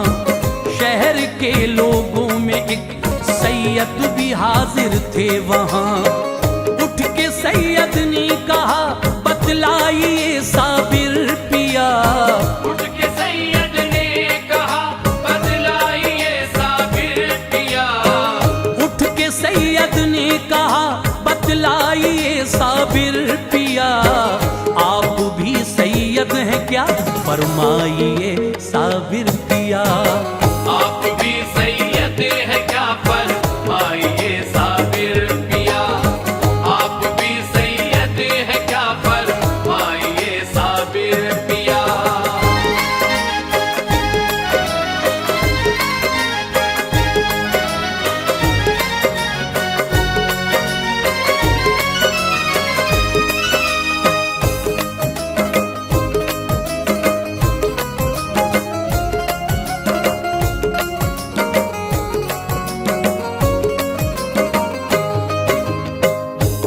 शहर के लोगों में एक सैयद भी हाजिर थे वहाँ। उठ के सैयद ने कहा बतलाइए साबिर पिया, उठ के सैयद ने कहा बतलाइए साबिर पिया। उठ के सैयद ने कहा बतलाइए साबिर पिया। आप भी सैयद हैं क्या फरमाइए साबिर पिया। आप भी सैयद है क्या फरमाइए साबिर पिया। आप भी सैयद है क्या फरमाइए साबिर पिया।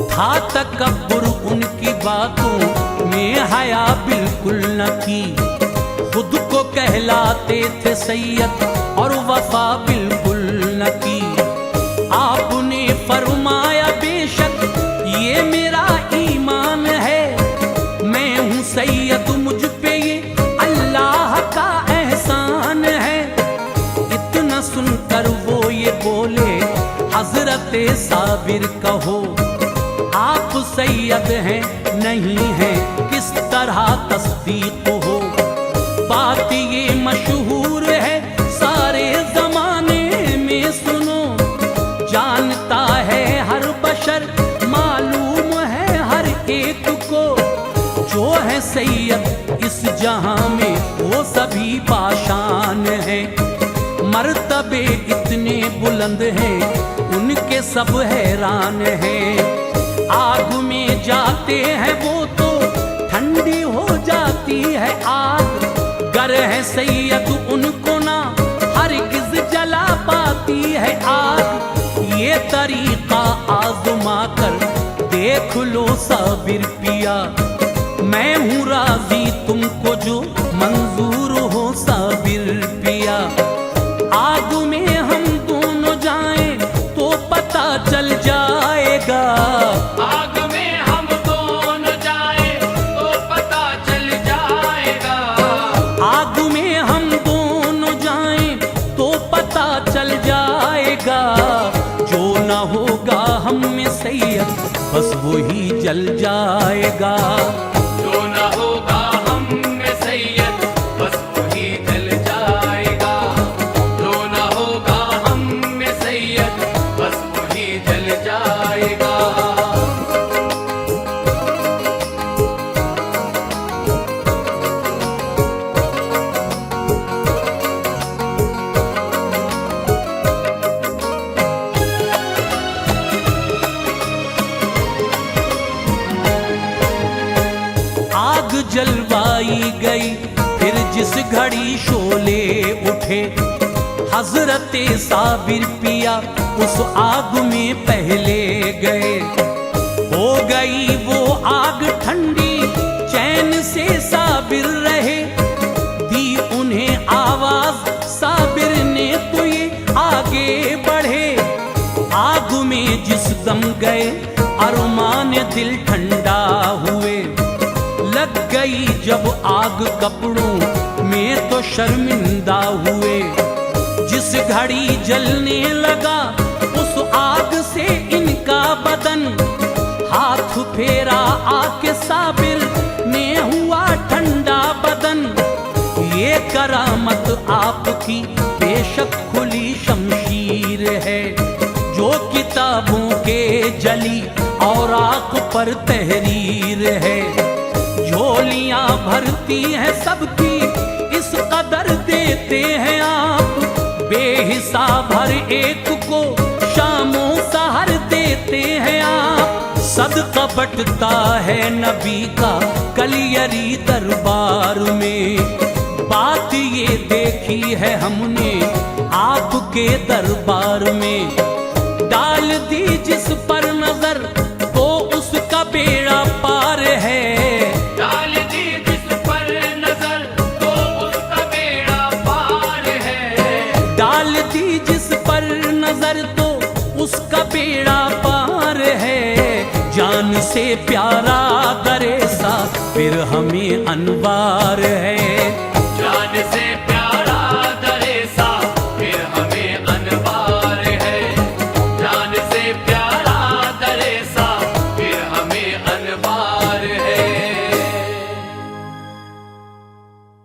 था तकब्बुर उनकी बातों में हया बिल्कुल न की, खुद को कहलाते थे सैयद और वफा बिल्कुल न की। आपने फरमाया बेशक ये मेरा ईमान है, मैं सैयद मुझ पे ये अल्लाह का एहसान है। इतना सुनकर वो ये बोले, हजरत साबिर कहो आप सैयद हैं नहीं हैं, किस तरह तस्दीक हो। बात ये मशहूर है सारे जमाने में, सुनो जानता है हर बशर, मालूम है हर एक को, जो है सैयद इस जहां में वो सभी पाशान है। मर्तबे इतने बुलंद हैं उनके सब हैरान हैं। आग में जाते हैं वो तो ठंडी हो जाती है आग, गर है सैयद उनको ना हरगिज जला पाती है आग। ये तरीका आज़मा कर देख लो साबिर पिया, मैं हूँ राजी तुमको जो मंजूर हो साबिर पिया। आग में हम दोनों जाएं तो पता चल जाएगा, आग में हम दोनों जाए तो पता चल जाएगा। आग में हम दोनों जाएं तो पता चल जाएगा। जो न होगा हम में सैयद बस वही जल जाएगा। जो न होगा हम में सैयद बस वही जल जाएगा। जो न होगा हम में सैयद बस वही जल जाएगा। आग जलवाई गई फिर जिस घड़ी शोले उठे, हजरत साबिर पिया उस आग में पहले गए। हो गई वो आग ठंडी, चैन से साबिर रहे, दी उन्हें आवाज साबिर ने तो ये आगे बढ़े। आग में जिस दम गए अरमान दिल ठंडा हुए, लग गई जब आग कपड़ों में तो शर्मिंदा हुए। जिस घड़ी जलने लगा उस आग से इनका बदन, हाथ फेरा आके साबिर ने हुआ ठंडा बदन। ये करामत आपकी बेशक खुली शमशीर है, जो किताबों के जली और आग पर तहरीर है। झोलियां भरती हैं सबकी इस कदर देते हैं आप, बेहिसाब हर एक को शामों सहर देते हैं आप। सदका बटता है नबी का कलियरी दरबार में, बात ये देखी है हमने आपके दरबार में। डाल दी जिस पर नजर तो उसका बेड़ा पार है, डाल दी जिस पर नजर तो उसका बेड़ा पार है। डाल दी जिस पर नजर तो उसका बेड़ा पार है। जान से प्यारा दरे सा फिर हमें अनवार है।